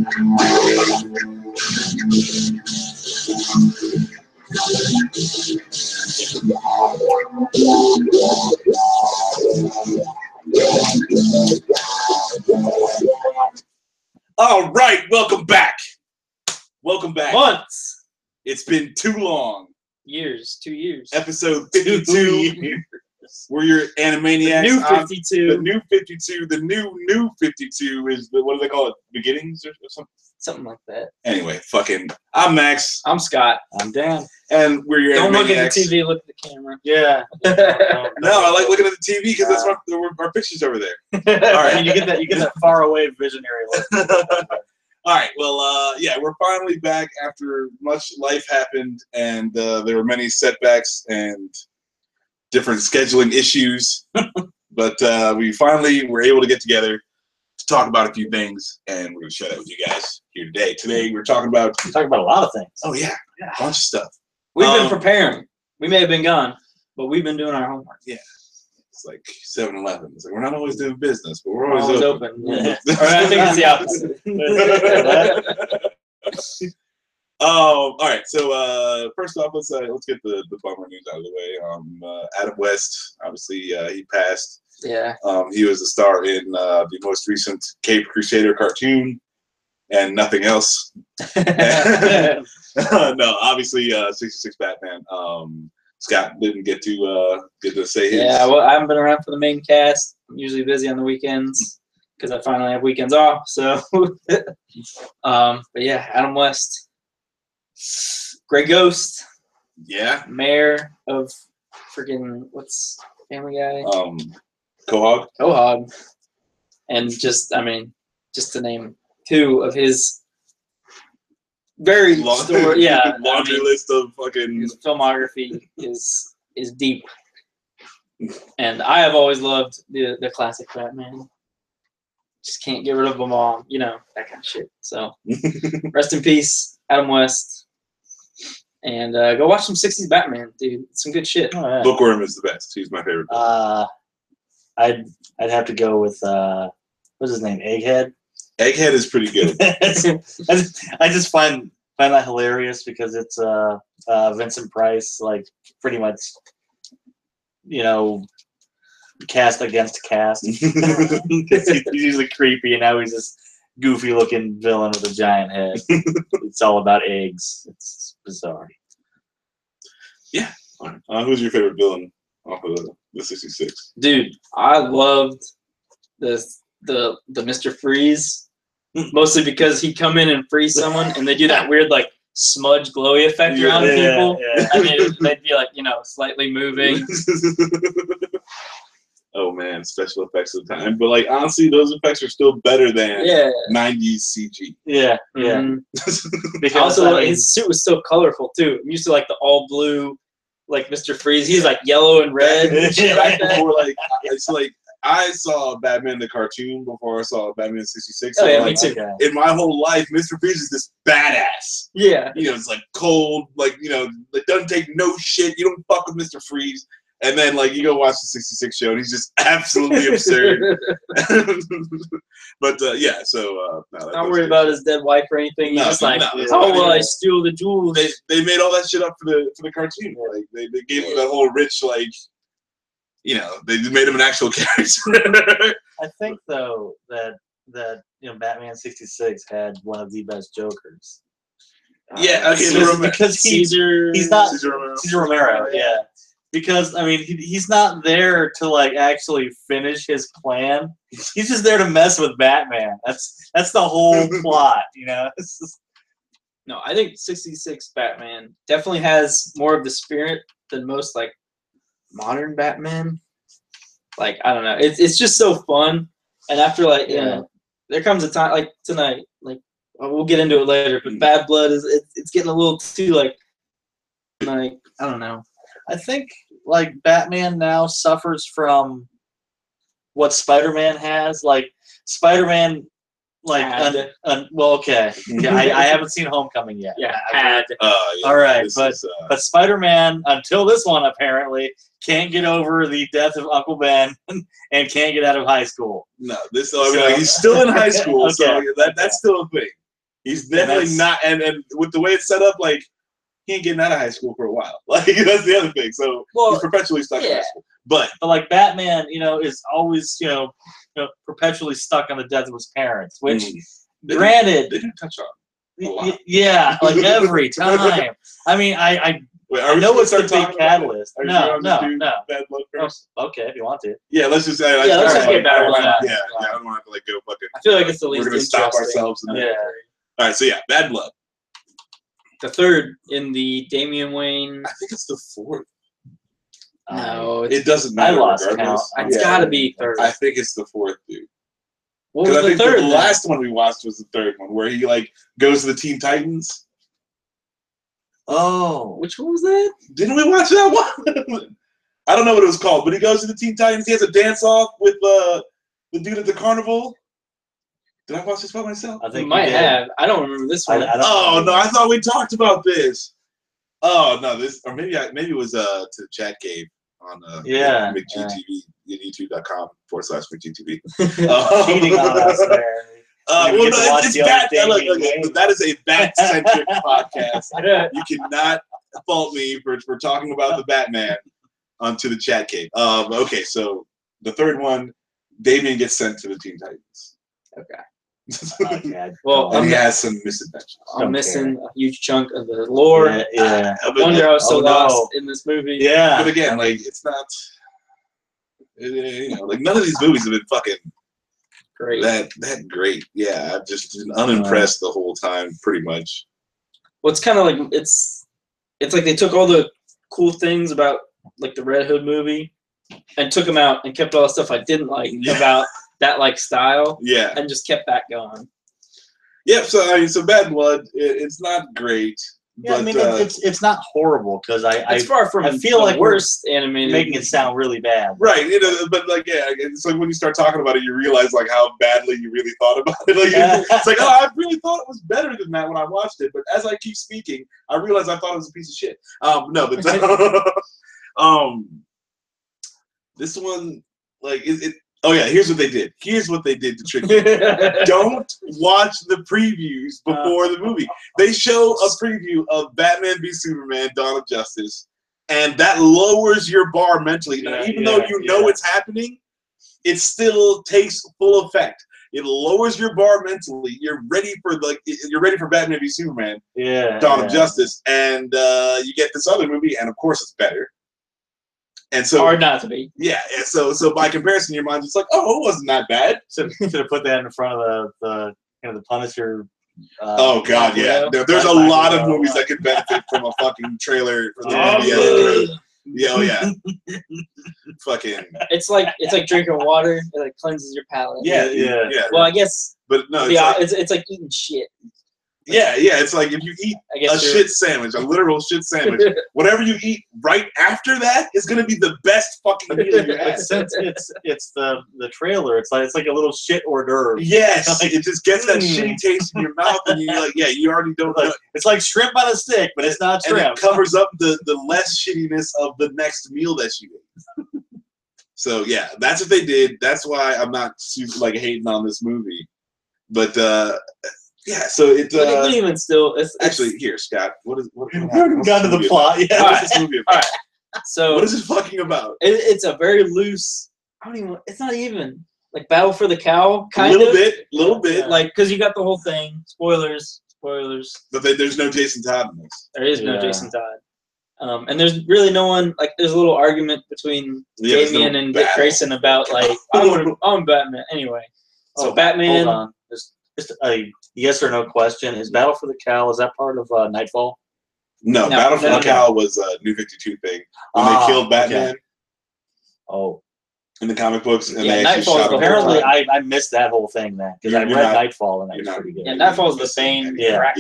All right, welcome back. Welcome back. Months. It's been too long. Years. 2 years. Episode 52. We're your Anime-Niacs. New 52. The new 52. The new 52 is the, what do they call it? Beginnings or something? Something like that. Anyway, I'm Max. I'm Scott. I'm Dan. And we're your Don't look at Anime-Niacs. the TV, look at the camera. Yeah. No, I like looking at the TV because that's our pictures over there. All right, you get that far away visionary look. All right, well, yeah, we're finally back after much life happened, and there were many setbacks and different scheduling issues, but we finally were able to get together to talk about a few things, and we're going to share that with you guys here today. Today, we're talking about a lot of things. Oh, yeah, a bunch of stuff. We've been preparing. We may have been gone, but we've been doing our homework. Yeah. It's like 7-Eleven. It's like we're not always doing business, but we're always open. Yeah. Or I think it's the opposite. All right. So first off, let's get the bummer news out of the way. Adam West, obviously, he passed. Yeah. He was a star in the most recent Cape Crusader cartoon, and nothing else. No, obviously, 66 Batman. Scott didn't get to say his. Yeah, well, I haven't been around for the main cast. I'm usually busy on the weekends because I finally have weekends off. So, but yeah, Adam West, great ghost. Yeah. Mayor of freaking what's Family Guy? Quahog. Quahog, and just to name two of his very laundry list of fucking. His filmography is deep, and I have always loved the classic Batman. Just can't get rid of them all, that kind of shit. So, rest in peace, Adam West, and go watch some '60s Batman, dude. It's some good shit. Oh, yeah. Bookworm is the best. He's my favorite. I'd have to go with what's his name, Egghead. Egghead is pretty good. I just find that hilarious because it's Vincent Price, like pretty much, cast against cast. He's usually creepy, and now he's this goofy-looking villain with a giant head. It's all about eggs. It's bizarre. Yeah. Who's your favorite villain off of the 66? Dude, I loved the Mr. Freeze. Mostly because he'd come in and freeze someone, and they do that weird like smudge glowy effect around people, and they'd be like slightly moving. Oh man, special effects of the time, but like honestly, those effects are still better than 90s CG. Yeah, yeah. Mm-hmm. Because also, his suit was so colorful too. I'm used to like the all blue, like Mr. Freeze. He's like yellow and red. Right before, like it's like. I saw Batman the cartoon before I saw Batman 66. Oh, yeah, like, me too. In my whole life, Mr. Freeze is this badass. Yeah. It's like cold, like, it doesn't take no shit. You don't fuck with Mr. Freeze. And then, like, you go watch the 66 show, and he's just absolutely absurd. But, yeah, so... not worried about his dead wife or anything. He's just like, how will I steal the jewels? They made all that shit up for the cartoon. Like, they gave him that whole rich, like... they made him an actual character. I think though that Batman 66 had one of the best Jokers. Yeah, because he's not Cesar Romero. Yeah, because he's not there to like actually finish his plan. He's just there to mess with Batman. That's the whole plot. No, I think 66 Batman definitely has more of the spirit than most like modern Batman. Like, I don't know, it's just so fun. And after like there comes a time like tonight, like we'll get into it later, but Bad Blood it's getting a little too like I don't know. I think like Batman now suffers from what Spider-Man has. Like Spider-Man like well, okay. Yeah, I haven't seen Homecoming yet. Yeah, all right, but Spider-Man until this one apparently can't get over the death of Uncle Ben and can't get out of high school. No, he's still in high school, so that's still a thing. He's definitely not, and with the way it's set up, like he ain't getting out of high school for a while. Like that's the other thing. So he's perpetually stuck in high school. But like Batman, is always perpetually stuck on the death of his parents. Which, granted, they do touch on a lot. Yeah, like every time. I mean, I know it's a big catalyst. No. Bad Blood first. Okay, if you want to. Yeah, let's just. Let's just get Bad Blood. Yeah, I don't want to like go fucking. I feel like it's the least. We're gonna stop ourselves. All right, so Bad Blood. The third in the Damian Wayne. I think it's the fourth. No, it doesn't matter. I lost count. It's got to be third. I think it's the fourth, dude. What was the third? The last one we watched was the third one, where he like goes to the Teen Titans. Oh, which one was that? Didn't we watch that one? I don't know what it was called, but he goes to the Teen Titans. He has a dance off with the dude at the carnival. Did I watch this by myself? I think you might have. I don't remember this one. Oh no, I thought we talked about this. Oh no, this or maybe it was to Chat Cave on McGTV YouTube.com/McGTV. Cheating on us there. Well, no, it's Bat. That is a Bat-centric podcast. You cannot fault me for talking about the Batman onto the Chat Cave. Okay, so the third one, Damian gets sent to the Teen Titans. Okay. Well, and he has some misadventures. I'm missing a huge chunk of the lore. Yeah. I wonder I was so lost in this movie. Yeah. But again, like it's not. Like none of these movies have been fucking great. That great. Yeah, I've just been unimpressed the whole time, pretty much. Well, it's kind of like it's like they took all the cool things about like the Red Hood movie and took them out and kept all the stuff I didn't like about that like style. Yeah. And just kept that going. Yeah. So Bad Blood, it's not great. Yeah, but, I mean it's not horrible because it's far from. I feel like worst animated, making it sound really bad. Right. But like it's like when you start talking about it, you realize like how badly you really thought about it. Like it's like I really thought it was better than that when I watched it, but as I keep speaking, I realize I thought it was a piece of shit. No, but this one like it. Oh yeah, here's what they did. Here's what they did to trick you. Don't watch the previews before the movie. They show a preview of Batman v Superman: Dawn of Justice, and that lowers your bar mentally. Even though you know it's happening, it still takes full effect. It lowers your bar mentally. You're ready for Batman v Superman: Dawn of Justice, and you get this other movie, and of course it's better. And so hard not to be. Yeah, and so by comparison, your mind's just like, oh, it wasn't that bad. Should have put that in front of the Punisher. Oh God, yeah. There's a lot of movies that could benefit from a fucking trailer for the movie. Yeah, fucking. It's like drinking water. It like cleanses your palate. Yeah. Well, I guess. But no, it's like eating shit. Yeah. It's like if you eat a shit sandwich, a literal shit sandwich, whatever you eat right after that is gonna be the best fucking meal you had. It's the trailer. It's like a little shit hors d'oeuvre. Yes, it just gets that shitty taste in your mouth, and you're like, you already don't know. It's like shrimp on a stick, but it's not shrimp. And it covers up the less shittiness of the next meal that you ate. So yeah, that's what they did. That's why I'm not super like hating on this movie, but. Yeah, so it's but even still, it's actually here, Scott. What we haven't gotten to the plot yet. What's this movie about? All right. So what is it fucking about? It's a very loose. It's not even like Battle for the Cow kind of. Little bit. Like because you got the whole thing. Spoilers. But there's no Jason Todd in this. There is no Jason Todd. And there's really no one. Like there's a little argument between Damian and Dick Grayson about like I'm Batman anyway. So Batman. Hold on. Just a yes or no question. Is Battle for the Cow, is that part of Nightfall? No, Battle for the Cow was a New 52 thing. When they killed Batman. Okay. Oh. In the comic books. And they Nightfall. Apparently, I missed that whole thing then. Because I read Nightfall and that was pretty good. Yeah, Nightfall's the Bane. Yeah.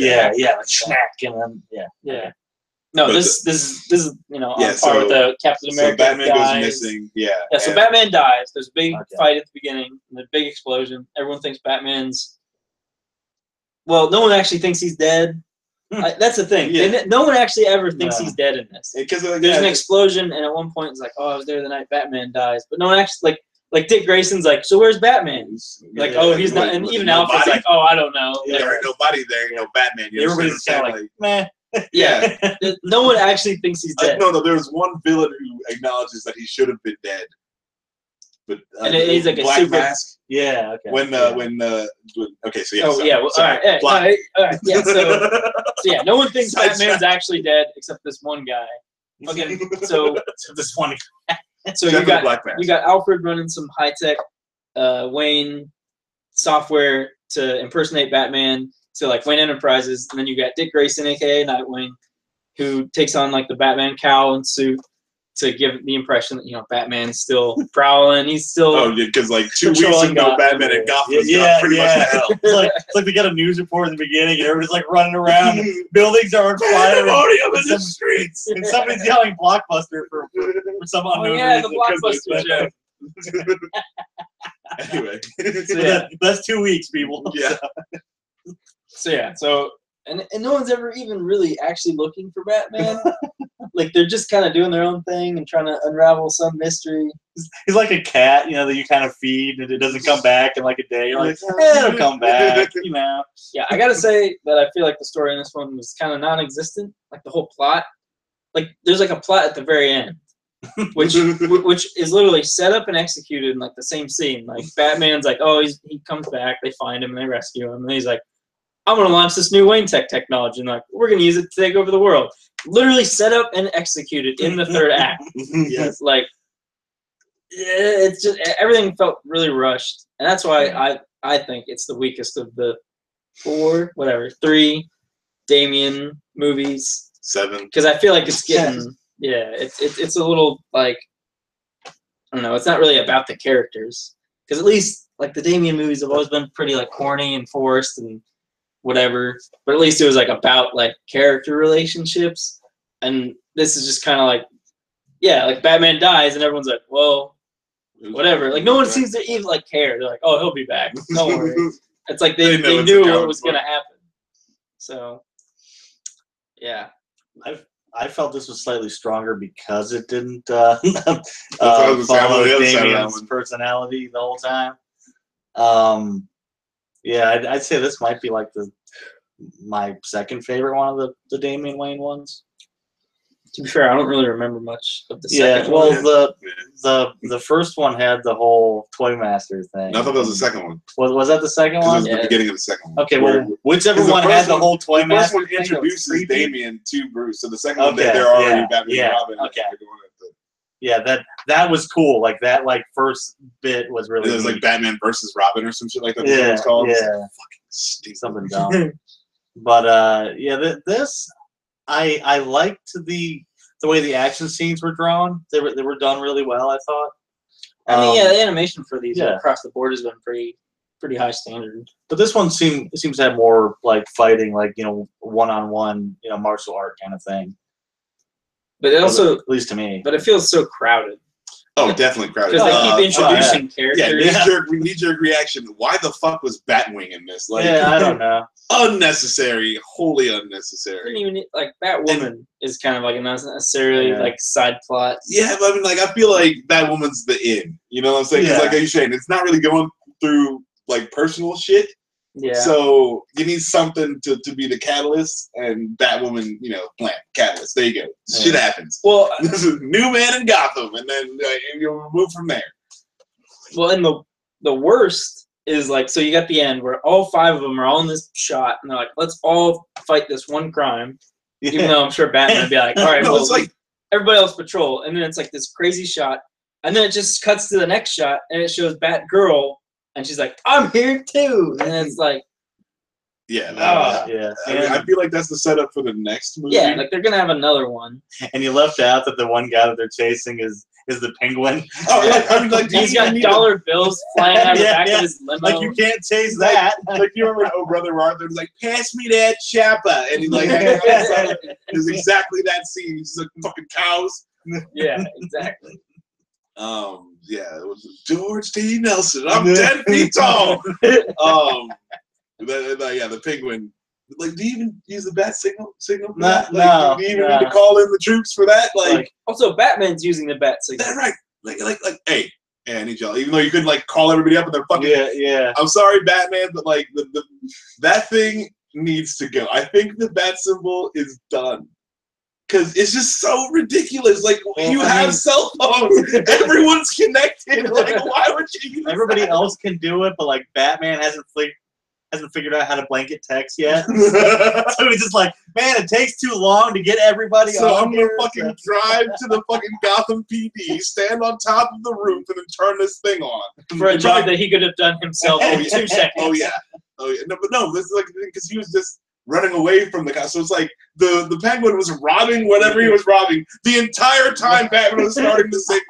Like smack and then, Yeah. No, this is on par with the Captain America. So Batman goes missing. Yeah. So Batman dies. There's a big fight at the beginning, and a big explosion. Everyone thinks Batman's. Well, no one actually thinks he's dead. That's the thing. Yeah. No one actually ever thinks he's dead in this. Because there's an explosion, and at one point it's like, oh, I was there the night Batman dies. But no one actually like Dick Grayson's like, so where's Batman? Like, oh, he's not. And even Alfred's like, oh, I don't know. Yeah, there ain't nobody there, ain't no Batman. Everybody's kind of like, meh. Yeah, no one actually thinks he's dead. No, there's one villain who acknowledges that he should have been dead. But and he's like Black a super Mask. Yeah. Okay. When okay, so yeah. Oh yeah. Well, all right. Yeah. So yeah, no one thinks Batman's actually dead except this one guy. Okay. So this one. So you got Alfred running some high tech Wayne software to impersonate Batman. So like Wayne Enterprises, and then you got Dick Grayson, aka Nightwing, who takes on like the Batman cowl and suit to give the impression that Batman's still prowling. He's still because like 2 weeks ago, Batman and Gotham's got pretty much to hell. It's like they got a news report in the beginning, and everybody's like running around. Buildings are on fire. Pandemonium in the streets, and somebody's yelling "Blockbuster" for some unknown reason. The Blockbuster joke. Anyway, so that's 2 weeks, people. Yeah. So and no one's ever even really actually looking for Batman. Like they're just kind of doing their own thing and trying to unravel some mystery. He's like a cat, that you kind of feed and it doesn't come back in like a day. You're like, it'll come back, Yeah, I gotta say that I feel like the story in this one was kind of non-existent. Like the whole plot, like there's like a plot at the very end, which is literally set up and executed in like the same scene. Like Batman's like, oh, he comes back, they find him and they rescue him, and he's like, I'm gonna launch this new Wayne Tech technology, and like we're gonna use it to take over the world. Literally set up and executed in the third act. Yes. Like, it's just everything felt really rushed, and that's why I think it's the weakest of the 3 Damian movies. 7. Because I feel like it's getting it's a little like I don't know. It's not really about the characters, because at least like the Damian movies have always been pretty like corny and forced and whatever, but at least it was like about like character relationships, and this is just kind of like like Batman dies and everyone's like, well, whatever. Like no one seems to even like care. They're like, oh, he'll be back, don't worry. It's like they knew what was gonna happen. So yeah, I felt this was slightly stronger because it didn't follow Damian's personality the whole time. Yeah, I'd say this might be like my second favorite one of the Damian Wayne ones. To be fair, I don't really remember much of the second one. The first one had the whole Toy Master thing. No, I thought that was the second one. Was that the second one? It was the beginning of the second one. Okay, well, whichever one had the whole Toy Master. The first one introduces Damian to Bruce, so the second one they're already Batman and Robin. Okay. Yeah, that was cool. Like that, first bit was really. It was like Batman versus Robin or some shit like that. Yeah, was called. Yeah, fucking stupid. Something dumb. But this I liked the way the action scenes were drawn. They were done really well, I thought. I mean, the animation for these across the board has been pretty high standard. But this one seems to have more like fighting, like one-on-one, martial art kind of thing. But it also, at least to me, but it feels so crowded. Oh, definitely crowded. Because they keep introducing characters. Yeah, knee-jerk reaction. Why the fuck was Batwing in this? Like, I don't know. Unnecessary, wholly unnecessary. Didn't even like Batwoman is kind of like a not necessarily like side plot. Yeah, but I mean, like I feel like Batwoman's the in. You know what I'm saying? 'Cause like you're saying, it's not really going through like personal shit. Yeah. So you need something to be the catalyst, and Batwoman, plant catalyst. There you go. Yeah. Shit happens. Well, this is new man in Gotham, and then you'll move from there. Well, and the worst is like, so you got the end where all 5 of them are all in this shot, and they're like, let's all fight this one crime. Yeah. Even though I'm sure Batman would be like, all right, well, it's like everybody else patrol, and then it's like this crazy shot, and then it just cuts to the next shot, and it shows Batgirl. And she's like, I'm here too. And it's like, I feel like that's the setup for the next movie. Yeah, like they're gonna have another one. And you left out that the one guy that they're chasing is the Penguin. Oh, yeah. I mean, like he's got dollar bills flying out of the back of his limo. Like you can't chase that. Like you remember, Oh Brother Arthur was like, "Pass me that chopper," and he's like, "It's exactly that scene. He's like fucking cows." Yeah, exactly. Yeah, it was George T. Nelson. I'm 10 feet tall. The Penguin. Like, do you even use the bat signal? No. Do you even need to call in the troops for that? Like, also Batman's using the bat signal. That's right. Like, hey, Yeah, I need y'all. Even though you couldn't like call everybody up and they're fucking. Yeah. I'm sorry, Batman, but like that thing needs to go. I think the bat symbol is done. Because it's just so ridiculous. Like, you have cell phones. Everyone's connected. Like, why would you use Everybody that? else can do it, but, like, Batman hasn't figured out how to blanket text yet. So he's just like, man, it takes too long to get everybody so on I'm going to fucking drive to the fucking Gotham PD, stand on top of the roof, and then turn this thing on. For a job that he could have done himself in 2 seconds. Oh, yeah. No, but no, this is like, because he was just running away from the cops. So it's like the Penguin was robbing whatever he was robbing the entire time Batman was starting the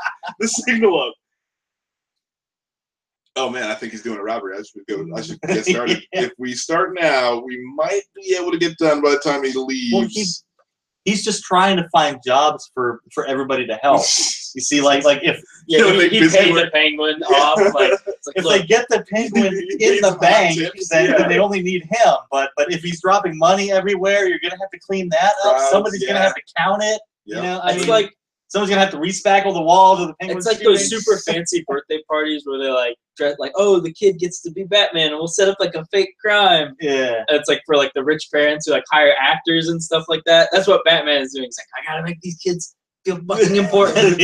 signal up. Oh man, I think he's doing a robbery. I should get started. If we start now, we might be able to get done by the time he leaves. Well, he's just trying to find jobs for everybody to help. You see, like if he paid the Penguin off. Like, if they get the Penguin in the bank, then they only need him. But if he's dropping money everywhere, you're gonna have to clean that up. Somebody's gonna have to count it. Yep. You know, it's like someone's gonna have to respackle the walls of the Penguin. It's like those super fancy birthday parties where they're like, dress, like, oh, the kid gets to be Batman, and we'll set up like a fake crime. Yeah, and it's like for like the rich parents who like hire actors and stuff like that. That's what Batman is doing. He's like, I gotta make these kids feel fucking important.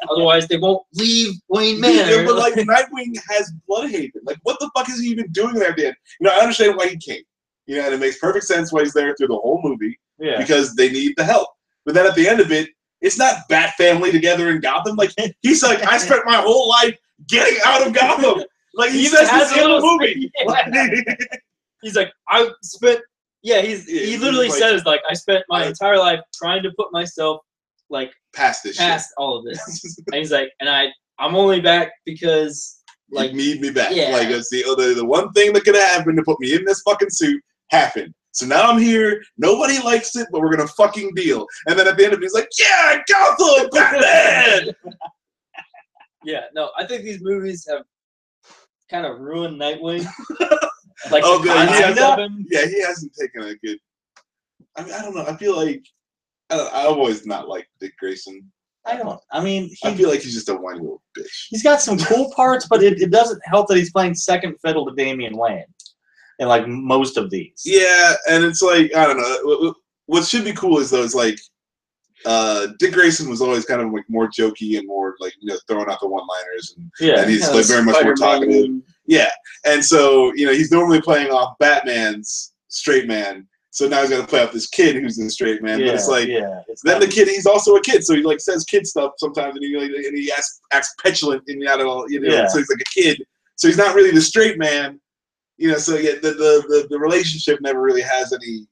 Otherwise, they won't leave Wayne Manor. Yeah, but like Nightwing has Bloodhaven. Like, what the fuck is he even doing there at the end? You know, I understand why he came. You know, and it makes perfect sense why he's there through the whole movie. Yeah, because they need the help. But then at the end of it, it's not Bat family together in Gotham. Like, he's like, I spent my whole life getting out of Gotham. Like, he says this in the movie. He's like, I spent. Yeah, he literally like, says like, I spent my entire life trying to put myself like past all of this. And he's like, and I'm only back because like you need me back. Yeah. Like, it's the one thing that could have happened to put me in this fucking suit happened. So now I'm here. Nobody likes it, but we're gonna fucking deal. And then at the end of it, he's like, "Yeah, Gotham, Batman." Yeah, no, I think these movies have kind of ruined Nightwing. Like, yeah, he hasn't taken a good. I mean, I don't know. I feel like I've always not liked Dick Grayson. I feel like he's just a whiny little bitch. He's got some cool parts, but it doesn't help that he's playing second fiddle to Damian Wayne. In like most of these. Yeah, and it's like, I don't know. What should be cool is though, it's like Dick Grayson was always kind of like more jokey and more like, you know, throwing out the one-liners and he's like very much more talkative. Yeah. And so, you know, he's normally playing off Batman's straight man. So now he's got to play off this kid who's the straight man. But it's like then the kid, he's also a kid, so he like says kid stuff sometimes and he acts petulant and so he's like a kid. So he's not really the straight man. You know, so yeah, the relationship never really has any.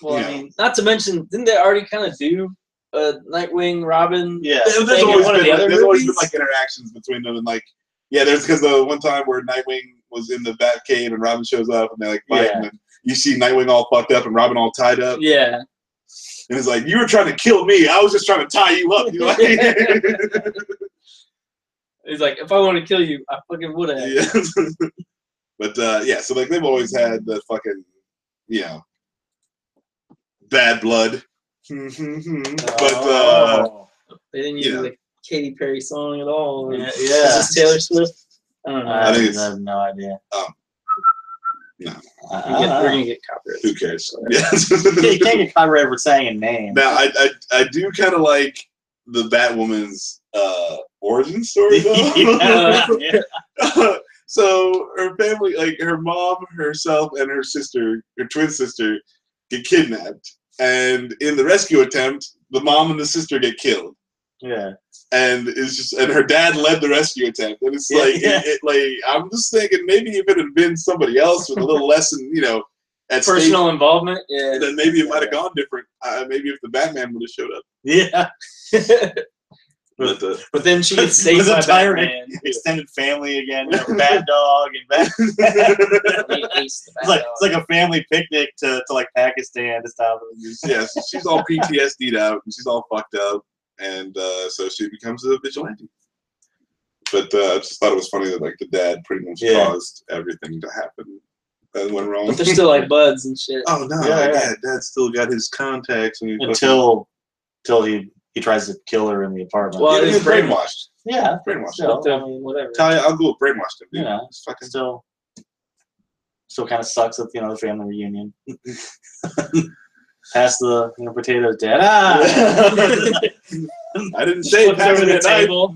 Well, I mean, not to mention, didn't they already kind of do Nightwing, Robin? Yeah, there's always been like interactions between them, and like, yeah, there's because the one time where Nightwing was in the Bat Cave and Robin shows up and they're like fighting, and you see Nightwing all fucked up and Robin all tied up. Yeah, and it's like, you were trying to kill me, I was just trying to tie you up. You know? He's like, if I wanted to kill you, I fucking would have. Yeah. But yeah, so like they've always had the fucking, you know, bad blood. But they didn't use the Katy Perry song at all. Yeah. Is this Taylor Swift? I don't know. I have no idea. No. We're gonna get copyright. Who cares? Yeah. You can't get copyright for saying a name. Now I do kind of like the Batwoman's origin story though. So her family, like her mom, herself, and her sister, her twin sister, get kidnapped. And in the rescue attempt, the mom and the sister get killed. Yeah. And it's just, and her dad led the rescue attempt. And it's like, I'm just thinking maybe if it had been somebody else with a little less, you know, at personal involvement, then maybe it might have gone different. Maybe if the Batman would have showed up. Yeah. But then she gets saved by Batman. Extended family again, you know, Bat Dog and Bat. It's like a family picnic to like Pakistan this time. Yeah, so she's all PTSD'd out and she's all fucked up, and so she becomes a vigilante. But I just thought it was funny that like the dad pretty much caused everything to happen that went wrong. But they're still like buds and shit. Oh no, Dad still got his contacts and until he tries to kill her in the apartment. Well, he's brainwashed. Yeah, Brainwashed. still, With the- I mean, whatever. Talia al Ghul brainwashed him, dude. Yeah. It's fucking still kind of sucks with the family reunion. Pass the potatoes, Dad. Ah! I didn't say Flips pass over me the that knife. table.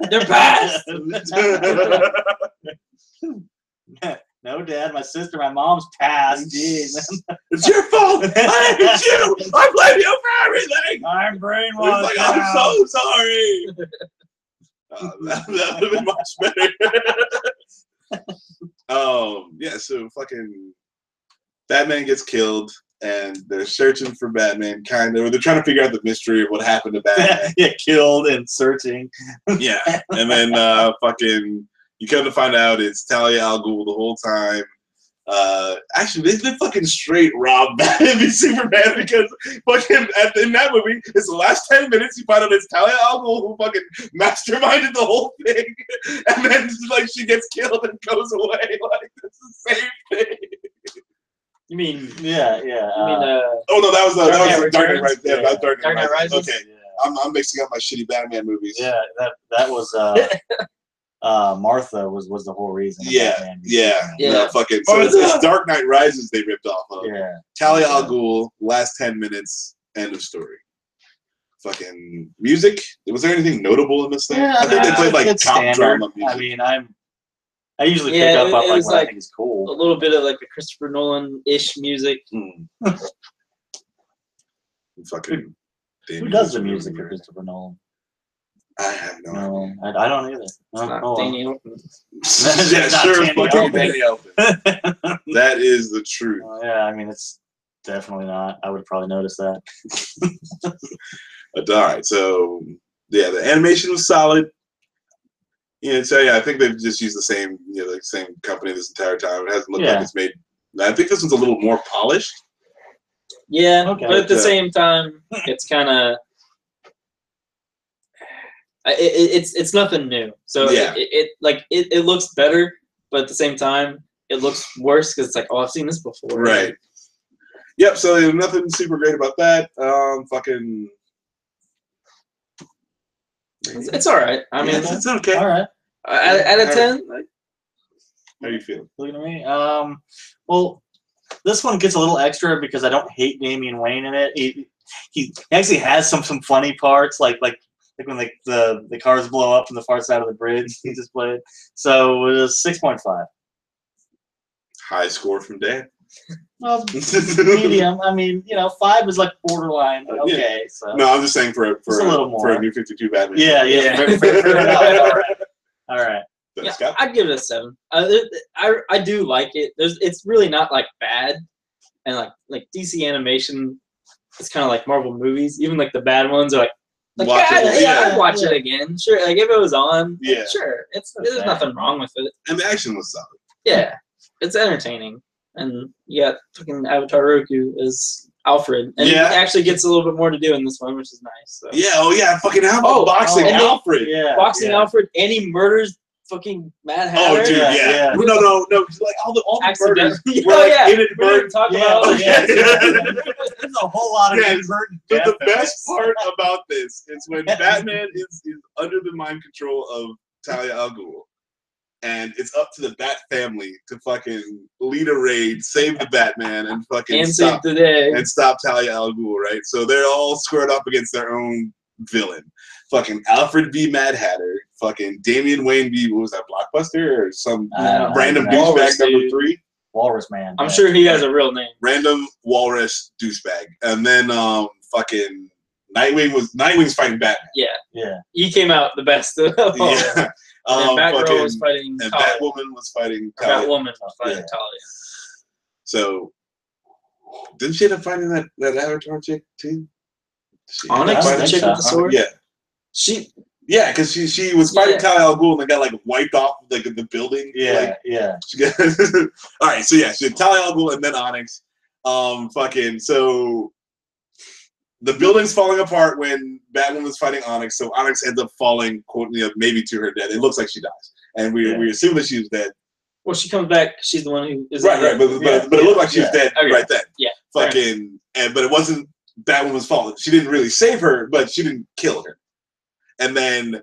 They're passed. No, Dad, my sister, my mom's passed. Jeez. It's your fault. I hate you. I blame you for everything. I'm It's brainwashed. like, I'm so sorry. That would have been much better. Yeah, so fucking Batman gets killed, and they're searching for Batman, kind of, or they're trying to figure out the mystery of what happened to Batman. Yeah, killed and searching. Yeah, and then fucking, you come to find out it's Talia al Ghul the whole time. Actually, they fucking straight rob Batman v Superman because fucking in that movie, it's the last 10 minutes you find out it's Talia al Ghul who fucking masterminded the whole thing, and then like she gets killed and goes away. Like it's the same thing. You mean? Yeah. Oh no, that was Dark Knight Rises. Yeah, that was Dark Dark Knight Knight Rises. Rises? Okay, Yeah. I'm mixing up my shitty Batman movies. Yeah, that was Martha was the whole reason. of Yeah, Batman v yeah. Superman. No, fucking. So it's Dark Knight Rises they ripped off of. Yeah. Talia al Ghul, last 10 minutes, end of story. Fucking music. Was there anything notable in this thing? Yeah, I think they played like it's top standard. drama music. I mean, I usually pick up it on like was what I like think is a cool. little bit of like the Christopher Nolan-ish music. Fucking. Who does the music for Christopher Nolan? I have no idea. I don't either. It's not Danny Elfman. Yeah, Not sure. Danny Fucking Elfman. Danny Elfman. That is the truth. Yeah, I mean, it's definitely not. I would probably notice that. But all right, so yeah, the animation was solid. Yeah, so yeah, I think they've just used the same, the same company this entire time. It hasn't looked like it's made. I think this one's a little more polished. Yeah, Okay. but at the same time, it's kind of it's nothing new. So Yeah. it looks better, but at the same time, it looks worse because it's like, oh, I've seen this before. Right. Yep. So nothing super great about that. Fucking. It's all right. I mean, it's okay. All right. out of 10, How you feel? Looking at me. Well, this one gets a little extra because I don't hate Damian Wayne in it. He actually has some funny parts, like when the cars blow up from the far side of the bridge. He just played. So it was 6.5. High score from Dan. Well, medium. I mean, 5 is like borderline. Okay, so No, I'm just saying for a little more. for a new 52 Batman. yeah. Fair enough. All right. yeah, Scott? I'd give it a 7. I do like it. It's really not like bad, and like DC animation, it's kind of like Marvel movies. Even like the bad ones are like I'd watch it again. Sure, like if it was on, sure. There's nothing wrong with it. And the action was solid. Yeah, it's entertaining. And you got fucking Avatar Roku as Alfred. And he actually gets a little bit more to do in this one, which is nice. So. Yeah, fucking boxing Alfred. Boxing Alfred, and he murders fucking Mad Hatter. Oh, dude, yeah. No. Like all the murders were inadvertent. Talk about There's a whole lot of inadvertent. But the best part about this is when Batman is under the mind control of Talia al Ghul. And it's up to the Bat family to fucking lead a raid, save the Batman, and fucking save the day. And stop Talia al Ghul, right? So they're all squared up against their own villain. Fucking Alfred v. Mad Hatter. Fucking Damian Wayne v. What was that, Blockbuster? Or some random douchebag number 3? Walrus Man. I'm sure he has a real name. Random walrus douchebag. And then fucking Nightwing's fighting Batman. Yeah. He came out the best of all. Yeah. And Batgirl was fighting and Talia. Batwoman was fighting Talia. Batwoman was fighting Talia. So, didn't she end up finding that Avatar chick too? Onyx, the chick with the sword? Yeah. Yeah, because she was fighting Talia al Ghul and they got like wiped off like the building. Yeah. All right, so yeah, she had Talia al Ghul and then Onyx. So the building's falling apart when Batwoman was fighting Onyx, so Onyx ends up falling, quote, maybe to her death. It looks like she dies, and we assume that she was dead. Well, she comes back. She's the one who is right. But it looked like she was dead right then. Yeah. But it wasn't Batwoman's fault. She didn't really save her, but she didn't kill her. And then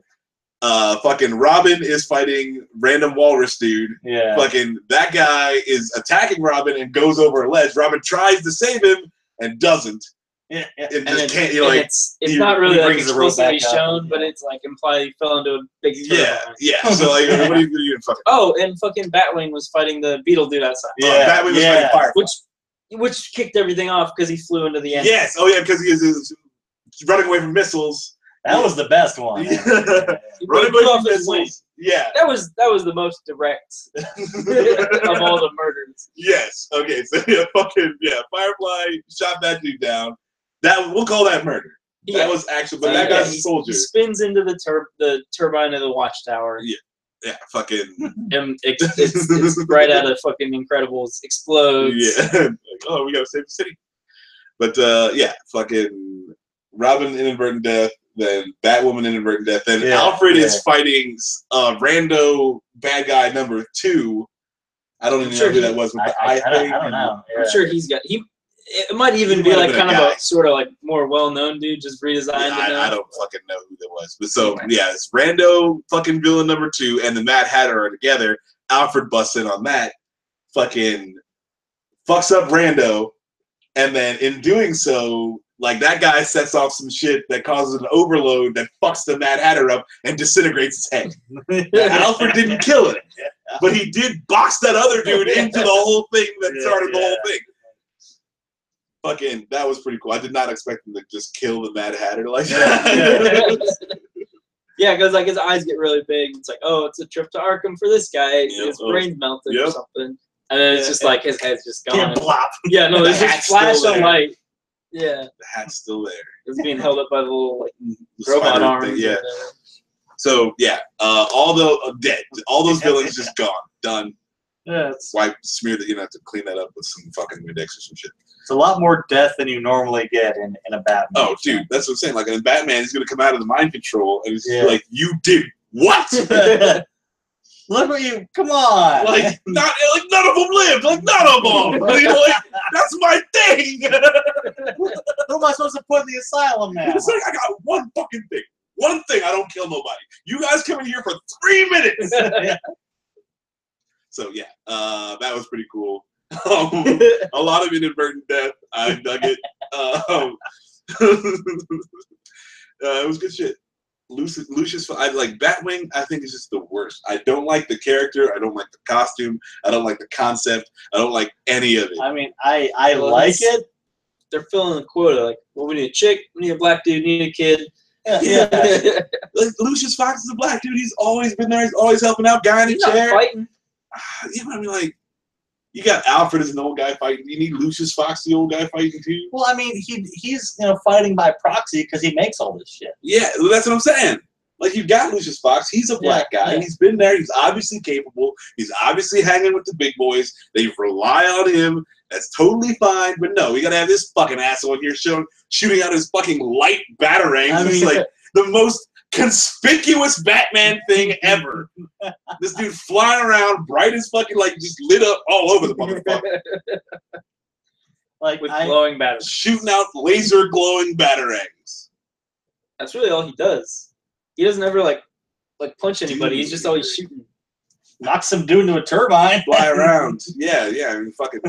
Fucking Robin is fighting random walrus dude. Yeah. Fucking that guy is attacking Robin and goes over a ledge. Robin tries to save him and doesn't. Yeah. It just can't. You know, like it's not really like brings the rope explicitly back up. shown, but it's like implied he fell into a big turbine. yeah. So like, what are you doing? Fucking Oh, and fucking Batwing was fighting the beetle dude outside. Batwing was fighting Firefly. Which kicked everything off because he flew into the end. Yes. Oh yeah, because he is running away from missiles. That was the best one. Running away from missiles. Yeah. That was the most direct of all the murders. Yes. Okay. So Firefly shot that dude down. We'll call that murder. That was actually, but that guy's a soldier. He spins into the turbine of the watchtower. Yeah. Fucking. And it's right out of fucking Incredibles. Explodes. Yeah. Like, oh, we gotta save the city. But fucking Robin inadvertent death. Then Batwoman inadvertent death. Then Alfred is fighting rando bad guy number 2. I don't even know who that was. But I don't know. I'm sure he's got It might even be like kind of a sort of like more well-known dude, just redesigned. I don't fucking know who that was. But so it's rando fucking villain number 2 and the Mad Hatter are together. Alfred busts in on that, fucking fucks up Rando, and then in doing so, like that guy sets off some shit that causes an overload that fucks the Mad Hatter up and disintegrates his head. Alfred didn't kill it, but he did box that other dude into the whole thing that started the whole thing. Fucking, that was pretty cool. I did not expect him to just kill the Mad Hatter like that. Yeah, because like his eyes get really big. It's like, oh, it's a trip to Arkham for this guy. His brain's melted or something, and then it's just like his head's just gone. Plop. Yeah, no, there's just flash of light. Yeah, the hat's still there. It's being held up by the little like robot arms. Yeah. So all those villains just gone, done. Yeah, Smear that. You have to clean that up with some fucking Windex or some shit. It's a lot more death than you normally get in a Batman. Oh, dude, that's what I'm saying. Like in Batman, he's gonna come out of the mind control and he's like, "You did what? Look at you! Come on! Like none of them lived. Like none of them. You know, like that's my thing. Who am I supposed to put in the asylum now? It's like I got one fucking thing. One thing. I don't kill nobody. You guys come in here for 3 minutes. So that was pretty cool. A lot of inadvertent death. I dug it. It was good shit. Lucius, I like Batwing. I think is just the worst. I don't like the character. I don't like the costume. I don't like the concept. I don't like any of it. I mean, I like it. They're filling the quota. Like, well, we need a chick. We need a black dude. We need a kid. Yeah. Like, Lucius Fox is a black dude. He's always been there. He's always helping out. Guy in a chair. Fighting. Yeah, I mean, like, you got Alfred as an old guy fighting. You need Lucius Fox, the old guy, fighting too. Well, I mean, he's fighting by proxy because he makes all this shit. Yeah, that's what I'm saying. Like, you got Lucius Fox. He's a black guy. He's been there. He's obviously capable. He's obviously hanging with the big boys. They rely on him. That's totally fine. But no, we gotta have this fucking asshole here shooting out his fucking light batarangs. I mean, it's like the most conspicuous Batman thing ever. This dude flying around, bright as fucking, like, just lit up all over the motherfucker. Like with glowing batarangs. Shooting out laser glowing batarangs. That's really all he does. He doesn't ever like punch anybody. He's just always shooting. Knock some dude into a turbine. Fly around. Yeah. I mean, fucking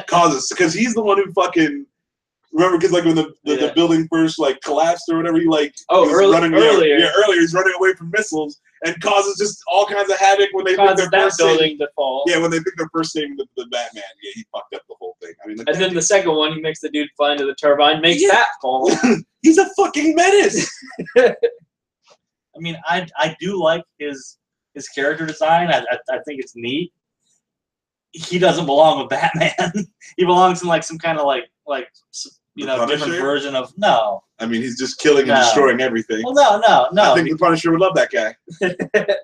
causes, because he's the one who fucking. Remember, because like when the building first like collapsed or whatever, he earlier he's running away from missiles and causes just all kinds of havoc when they pick their first building to fall. Yeah, when they pick their first thing, the Batman. Yeah, he fucked up the whole thing. I mean, and then the second one, he makes the dude fly into the turbine, makes that fall. He's a fucking menace. I mean, I do like his character design. I think it's neat. He doesn't belong with Batman. He belongs in like some kind of like different version of no. I mean, he's just killing and destroying everything. Well, no. I think the Punisher would love that guy.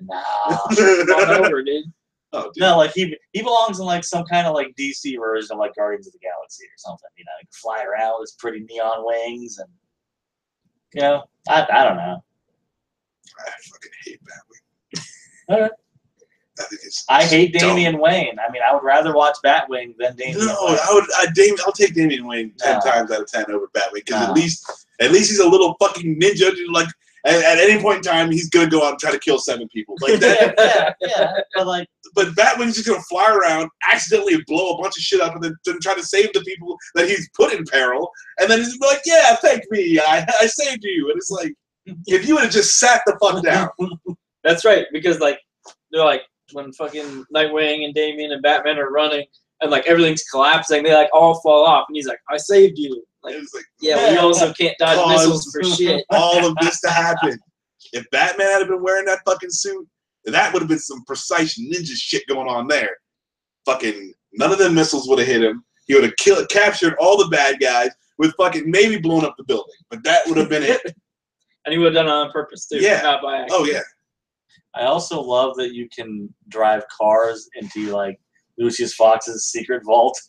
No, over, dude. Oh, dude. No, like he belongs in like some kind of like DC version of like Guardians of the Galaxy or something. You know, he can fly around with his pretty neon wings, and I don't know. I fucking hate Batwing. All right. I hate Damian Wayne. I mean, I would rather watch Batwing than Damian Wayne. I'll take Damian Wayne 10 times out of 10 over Batwing, because at least he's a little fucking ninja. Like, And at any point in time, he's gonna go out and try to kill 7 people. Like that. yeah. But Batwing's just gonna fly around, accidentally blow a bunch of shit up, and then try to save the people that he's put in peril. And then he's like, "Yeah, thank me, I saved you." And it's like, if you would have just sat the fuck down. That's right, because like they're like when fucking Nightwing and Damian and Batman are running and like everything's collapsing, they like all fall off, and he's like, "I saved you." Like, yeah, we also can't dodge missiles for shit. All of this to happen. If Batman had been wearing that fucking suit, that would have been some precise ninja shit going on there. Fucking none of the missiles would have hit him. He would have captured all the bad guys with fucking maybe blown up the building, but that would have been it. And he would have done it on purpose too. Yeah. Not by accident. Oh yeah. I also love that you can drive cars into like Lucius Fox's secret vault.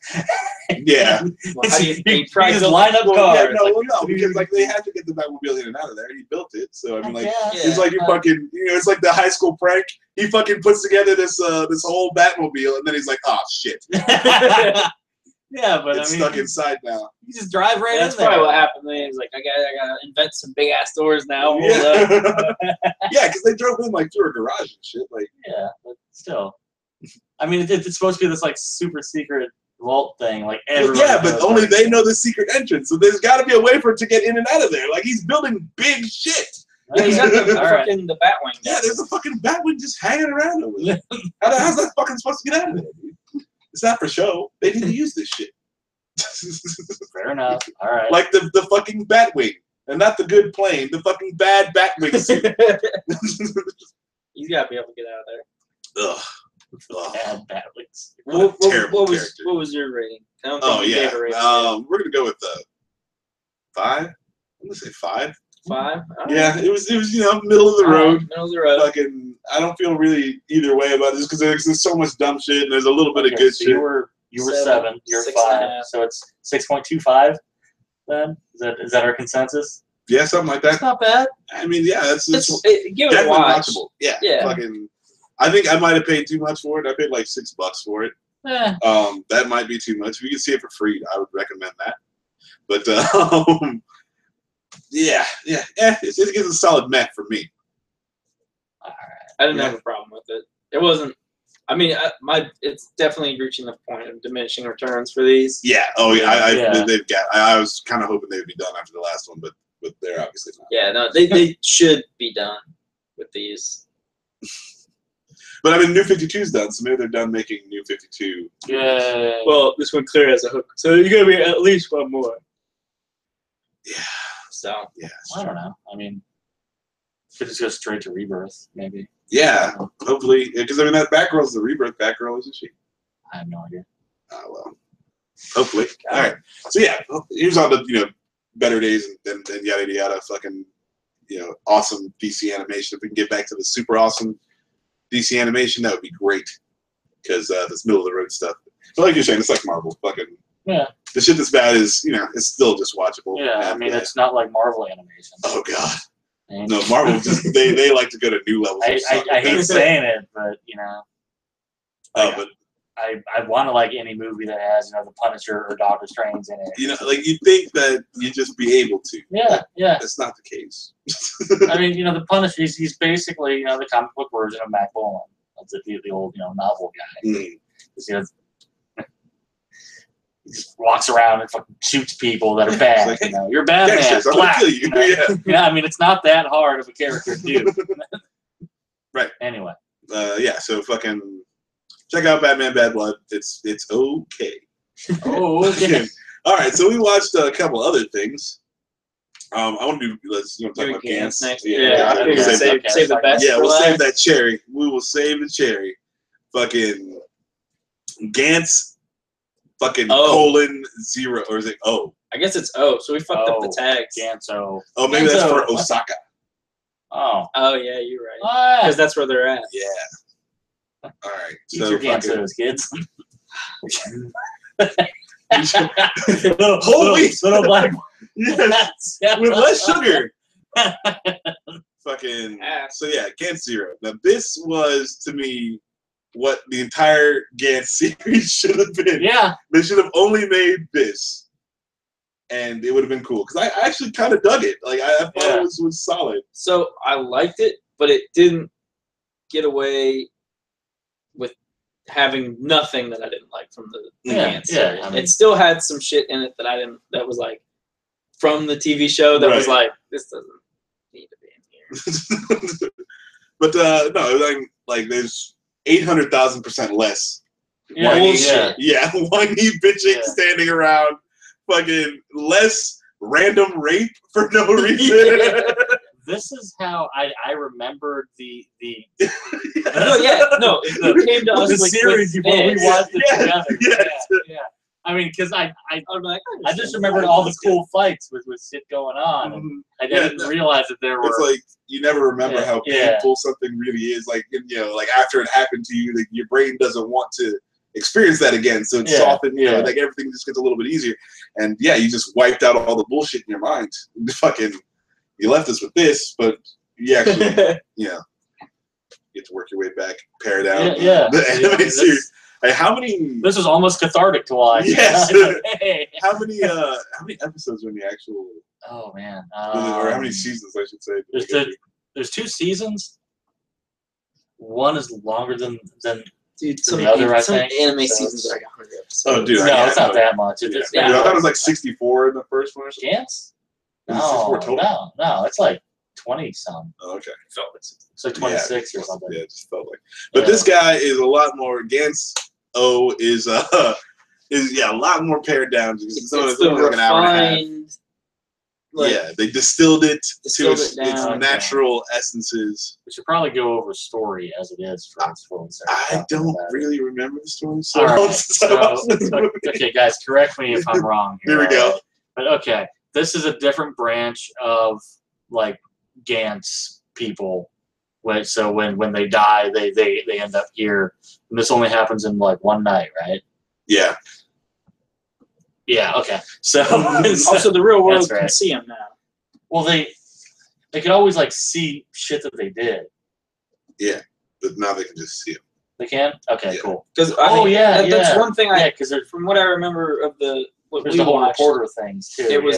Yeah. Well, how do you probably just line up cars. Yeah, no, because like they had to get the Batmobile in and out of there. He built it, so I mean, like it's like you fucking, it's like the high school prank. He fucking puts together this this whole Batmobile, and then he's like, "Oh shit." Yeah, but it's stuck inside now. You just drive right in there. That's probably what happened. He's like, I gotta invent some big ass doors now. Yeah, yeah, because they drove him like through a garage and shit. Like, yeah, but still, I mean, it's supposed to be this like super secret vault thing. Like, yeah, but only they know the secret entrance. So there's got to be a way for it to get in and out of there. Like he's building big shit. Yeah, he's got the fucking the Batwing. Yeah, there's a fucking Batwing just hanging around over there. How's that fucking supposed to get out of there? Dude? It's not for show. They need to use this shit. Fair enough. All right. Like the fucking Batwing, and not the good plane. The fucking bad Batwing suit. He's got to be able to get out of there. Ugh. Bad Batwings. What was your rating? I don't think you gave a rating. We're gonna go with 5. I'm gonna say 5. 5. Yeah, it was middle of the road. Middle of the road. Fucking, I don't feel really either way about this because there's so much dumb shit and there's a little bit of good shit. You were 7. You're 5. So it's 6.25. Then is that our consensus? Yeah, something like that. It's not bad. I mean, yeah, it's give it a watch. Watchable. Yeah. Fucking. I think I might have paid too much for it. I paid like $6 for it. That might be too much. If you can see it for free, I would recommend that. But yeah, it gives a solid meh for me. All right. I didn't have a problem with it. It wasn't. I mean, it's definitely reaching the point of diminishing returns for these. Yeah. Oh yeah. They've got. I was kind of hoping they would be done after the last one, but they're obviously not. Yeah. No, they should be done with these. But I mean, New 52's done, so maybe they're done making New 52. Yeah. Well, this one clear has a hook, so you gotta be at least one more. Yeah. So. Yeah. I don't know. I mean, could just go straight to Rebirth, maybe. Yeah. Hopefully, because I mean that Batgirl's the Rebirth Batgirl, isn't she? I have no idea. Oh well. Hopefully. All right. So yeah, here's all the better days and yada yada fucking awesome DC animation. If we can get back to the super awesome DC animation, that would be great. Because this middle of the road stuff. But like you're saying, it's like Marvel. Fucking the shit that's bad is it's still just watchable. Yeah, I mean it's not like Marvel animation. Oh god. No, Marvel just they like to go to new levels. I hate saying it, but but I want to like any movie that has the Punisher or Doctor Strange in it. Like you think that you'd just be able to. Yeah. That's not the case. I mean, the Punisher, he's basically the comic book version of Mac Bolan. That's the old novel guy. He just walks around and fucking shoots people that are bad. Like, you're Batman. I'm gonna kill you. Yeah, I mean it's not that hard of a character to do. Right. Anyway. So fucking check out Batman Bad Blood. It's okay. Oh, okay. All right, so we watched a couple other things. I want to do. Let's talk about Gantz. Next. Save the best. Yeah, we'll save that cherry. We will save the cherry. Fucking Gantz. Fucking :0, or is it O? I guess it's O. So we fucked up the tags. Gantz0. Oh, maybe that's for Osaka. Oh. Oh yeah, you're right. Because that's where they're at. Yeah. All right. Eat your Gantz0s, kids. Little black. Yes. With less sugar. Fucking. So yeah, Gantz0. Now this was to me what the entire Gantz series should have been. Yeah. They should have only made this. and it would have been cool because I actually kind of dug it. Like I thought it was solid. So I liked it, but it didn't get away with having nothing that I didn't like from the Gantz series. I mean, it still had some shit in it that I didn't. That was like from the TV show that was like, this doesn't need to be in here. But no, like there's 800,000% less. Bullshit. Whiny bitching standing around, fucking less random rape for no reason. This is how I remembered the it came to us like series before we watched it together. Yeah. I mean, because I like, I just remembered all the cool fights with shit going on. And I didn't realize that there were. It's like you never remember how painful something really is. Like like after it happened to you, like your brain doesn't want to experience that again. So it's softened. Like everything just gets a little bit easier. And you just wiped out all the bullshit in your mind. You left us with this, but you actually get to work your way back, pare down the anime series. Like, how many? This was almost cathartic to watch. Yes. How many episodes are in the actual? Oh man. Or how many seasons, I should say? There's 2 seasons. One is longer than dude. The other, I think. Anime seasons are like 100 episodes. Oh, dude. No, it's not that much. I thought it was like 64 in the first one or something. Gantz? No, it's like 20 some. Oh, okay. Felt like it's like 26 or something. Yeah, it just felt like. But this guy is a lot more. Gantz0 is a lot more pared down. It's like an hour and a half. Like, they distilled it to it down. its natural essences. We should probably go over story as it is for I don't really remember the story. Okay, guys, correct me if I'm wrong here. Here we go. Right? But okay, this is a different branch of like Gantz people. So when they die, they end up here. And this only happens in like one night, right? Yeah. Yeah. Okay. So also the real world can see them now. Well, they could always like see shit that they did. Yeah, but now they can just see them. They can. Okay. Cool. Because that's one thing. Because from what I remember of there's the whole reporter things too. It was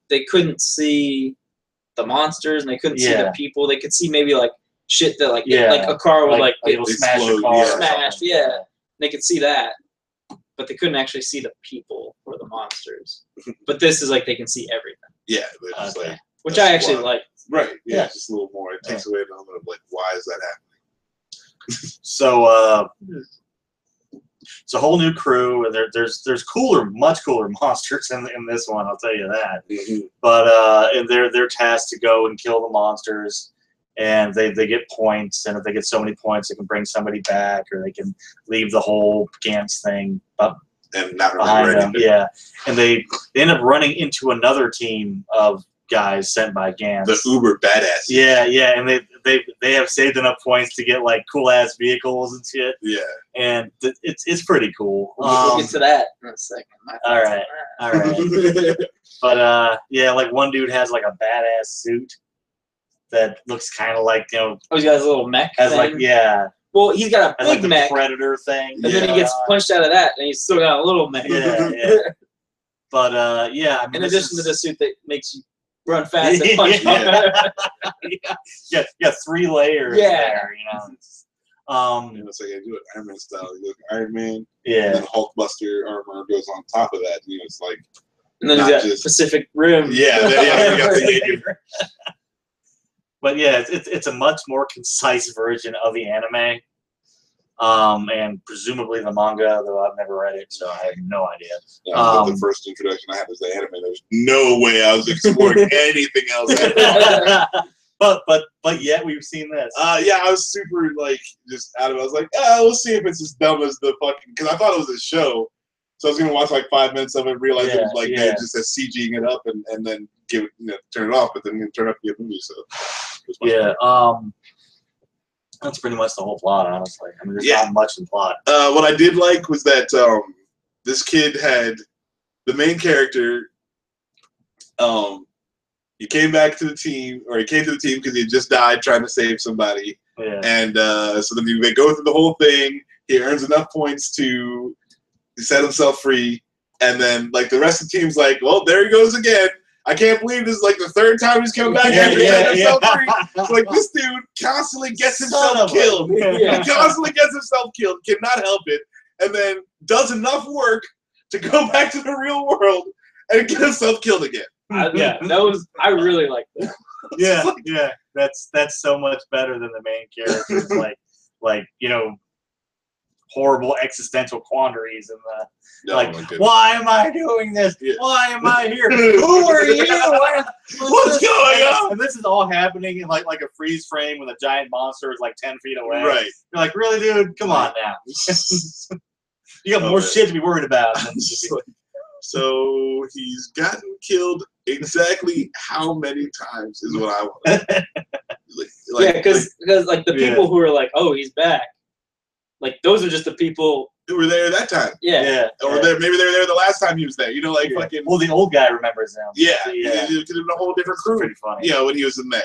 they couldn't see the monsters and they couldn't see the people. They could see maybe like shit that like a car would like it'll smash a car. Smashed. Yeah. They could see that. But they couldn't actually see the people or the monsters. But this is like they can see everything. Yeah, just like, which I actually like. Right. Yeah, just a little more. It takes away the element of like, why is that happening? So it's a whole new crew, and there's much cooler monsters in this one. I'll tell you that. Mm-hmm. But and they're tasked to go and kill the monsters. And they get points, and if they get so many points, they can bring somebody back, or they can leave the whole Gantz thing up and not behind them. Yeah, and they end up running into another team of guys sent by Gantz. The uber badass. Yeah, and they have saved enough points to get like cool ass vehicles and shit. Yeah, and it's pretty cool. We'll get to that in a second. All right. But like one dude has like a badass suit that looks kind of like, oh, he's got his little mech has thing. Well, he's got a big mech. Predator thing. And then he gets punched out of that, and he's still got a little mech. Yeah. But, I mean, in addition to the suit that makes you run fast and punch yeah, 3 layers there, it's like I do it Iron Man style. You look Iron Man, and then Hulkbuster armor goes on top of that. It's like, and then he's got Pacific Rim. You got the But yeah, it's a much more concise version of the anime, and presumably the manga, though I've never read it, so I have no idea. The first introduction I had was the anime. There's no way I was exploring anything else. But yet we've seen this. I was super like just out of it. I was like, we'll see if it's as dumb as the fucking, because I thought it was a show. So I was gonna watch like 5 minutes of it, realize it was like just a CGing it up, and then give it, turn it off, but then turn up the movie. So that's pretty much the whole plot, honestly. I mean, there's not much in plot. What I did like was that this kid had the main character. He came back to the team, or he came to the team because he had just died trying to save somebody, and so then they go through the whole thing. He earns enough points to set himself free, And then like the rest of the team's like, well, there he goes again. I can't believe this is like the third time he's come back after setting himself free. It's like this dude constantly gets himself killed. Yeah. He constantly gets himself killed, cannot help it, and then does enough work to go back to the real world and get himself killed again. I really like that. Yeah, that's so much better than the main characters, like you know, horrible existential quandaries and why am I doing this? Yeah. Why am I here? Who are you? What's going on? And this is all happening in like a freeze frame when a giant monster is like 10 feet away. Right. You're like, really, dude? Come on now. You got more shit to be worried about. So he's gotten killed exactly how many times is what I want. Because like the people who are like, oh, he's back. Like those are just the people who were there that time. Yeah. Or maybe they were there the last time he was there. You know, like fucking. Well, the old guy remembers him. Yeah. It could have been a whole different crew. Pretty funny. You know, when he was in there.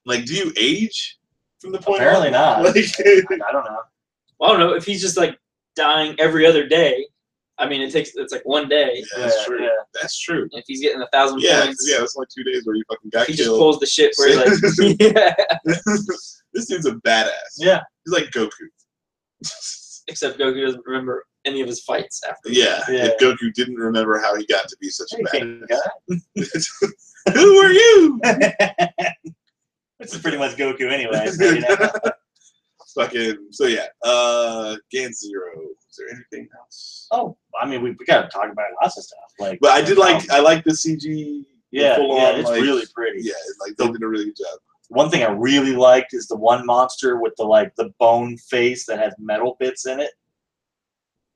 Like, do you age from the point? Apparently not. Like, I don't know. Well, I don't know if he's just like dying every other day. I mean, it's like one day. Yeah, that's true. Yeah. That's true. If he's getting 1,000 points. Yeah, it's like 2 days where he fucking got he killed. He just pulls the shit where he's like, This dude's a badass. Yeah. He's like Goku. Except Goku doesn't remember any of his fights after. Yeah. If Goku didn't remember how he got to be such a badass. Who are you? This is pretty much Goku anyway. So, you know. So yeah, Gantz0. Is there anything else? Oh, I mean, we got to talk about lots of stuff. Like, but I like the CG. It's really pretty. Yeah, like they did a really good job. One thing I really liked is the one monster with the bone face that has metal bits in it,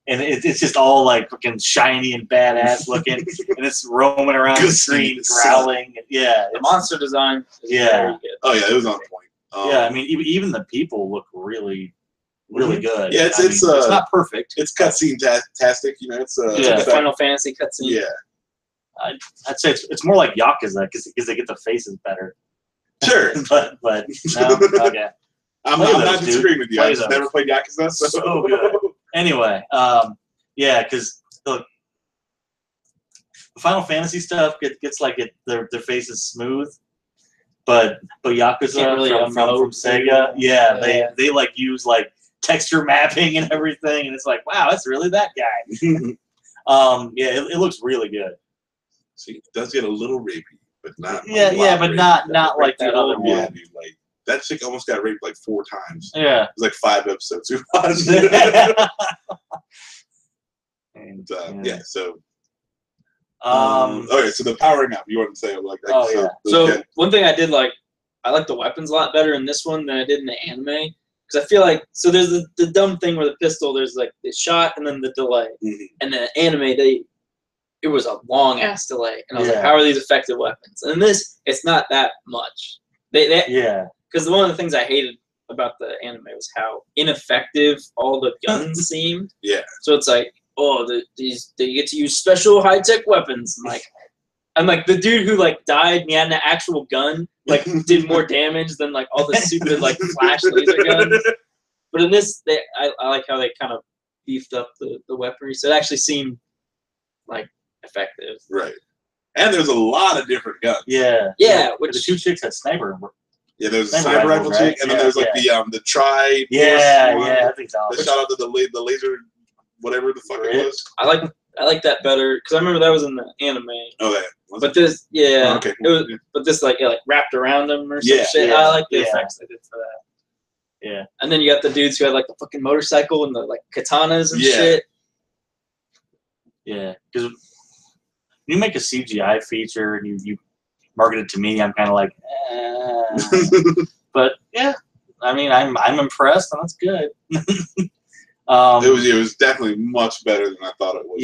and it's just all like fucking shiny and badass looking, and it's roaming around the screen growling. Yeah, the monster design. Very good. Oh yeah, it was on point. I mean, even the people look really good. Yeah, it's not perfect. It's cutscene tastic, you know. It's like a Final Fantasy cutscene. Yeah, I'd say it's more like Yakuza because they get the faces better. Sure, but no, okay. I'm not disagreeing with you. I just never played Yakuza, so good. Anyway, because the Final Fantasy stuff gets like their face is smooth. But Yakuza really from Sega, they like use like texture mapping and everything, and it's like, wow, that's really that guy. It looks really good. See, it does get a little rapey, but not. But not like the other one. Yeah, dude, like that chick almost got raped like 4 times. Yeah, it was like 5 episodes we watched. And so. Okay, so the powering up, you want to say like So one thing I did like, I like the weapons a lot better in this one than I did in the anime, because I feel like there's the dumb thing where the pistol, there's like the shot and then the delay, and the anime it was a long ass delay, and I was like, how are these effective weapons? And in this, it's not that much. Because one of the things I hated about the anime was how ineffective all the guns seemed. Yeah. So it's like, oh, they get to use special high-tech weapons. I'm like the dude who like died and he had an actual gun like did more damage than like all the stupid like flash laser guns. But in this, I like how they kind of beefed up the weaponry, so it actually seemed like effective. Right. And there's a lot of different guns. Yeah. Which the 2 chicks had sniper. Yeah, there's a sniper rifle chick, and then there's like the tri. I think so. The shot out to the laser. Whatever the fuck it was. I like that better because I remember that was in the anime. Okay. But this, okay. It was, but this like wrapped around him or some shit. I like the effects they did for that. Yeah. And then you got the dudes who had like the fucking motorcycle and the like katanas and shit. Yeah, because you make a CGI feature and you market it to me, I'm kind of like, but yeah, I mean, I'm impressed and that's good. It was definitely much better than I thought it was.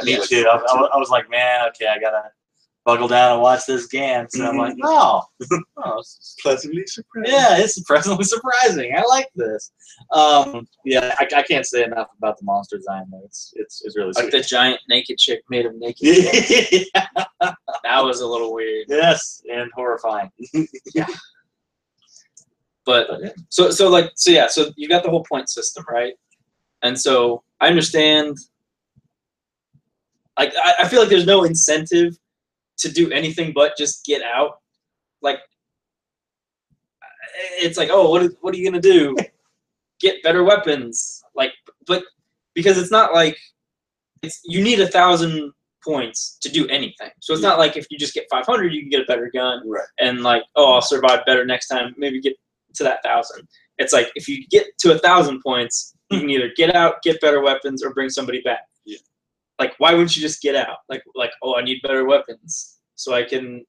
Me too. I was like, man, okay, I gotta buckle down and watch this Gantz. And I'm like, no, it's pleasantly surprising. Yeah, it's pleasantly surprising. I like this. I can't say enough about the monster design though. It's really sweet. Like the giant naked chick made him naked. That was a little weird. Yes, and horrifying. Yeah. But so you got the whole point system, right? And so I understand Like I feel like there's no incentive to do anything but just get out. Like it's like, oh, what are you gonna do? Get better weapons. Like, but because it's not like you need 1,000 points to do anything. So it's not like if you just get 500, you can get a better gun. Right. And like, oh, I'll survive better next time. Maybe get to that 1,000. It's like if you get to 1,000 points, you can either get out, get better weapons, or bring somebody back. Yeah. Like, why wouldn't you just get out? Like, oh, I need better weapons, so I can,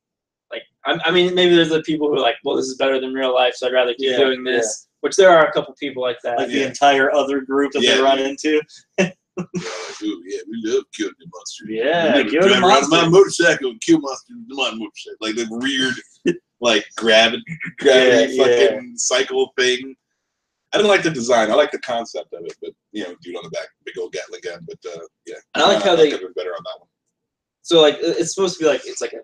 like, I mean, maybe there's the people who are like, well, this is better than real life, so I'd rather keep doing this. Which there are a couple people like that. Like the entire other group that they run into. Ooh, yeah, we love killing the monsters. Yeah, kill the monsters. My motorcycle and kill monsters with my motorcycle. Like the weird, like gravity fucking cycle thing. I didn't like the design. I like the concept of it, but dude on the back, big old Gatling gun. But yeah, and I like how they could have been better on that one. So like, it's supposed to be like it's like a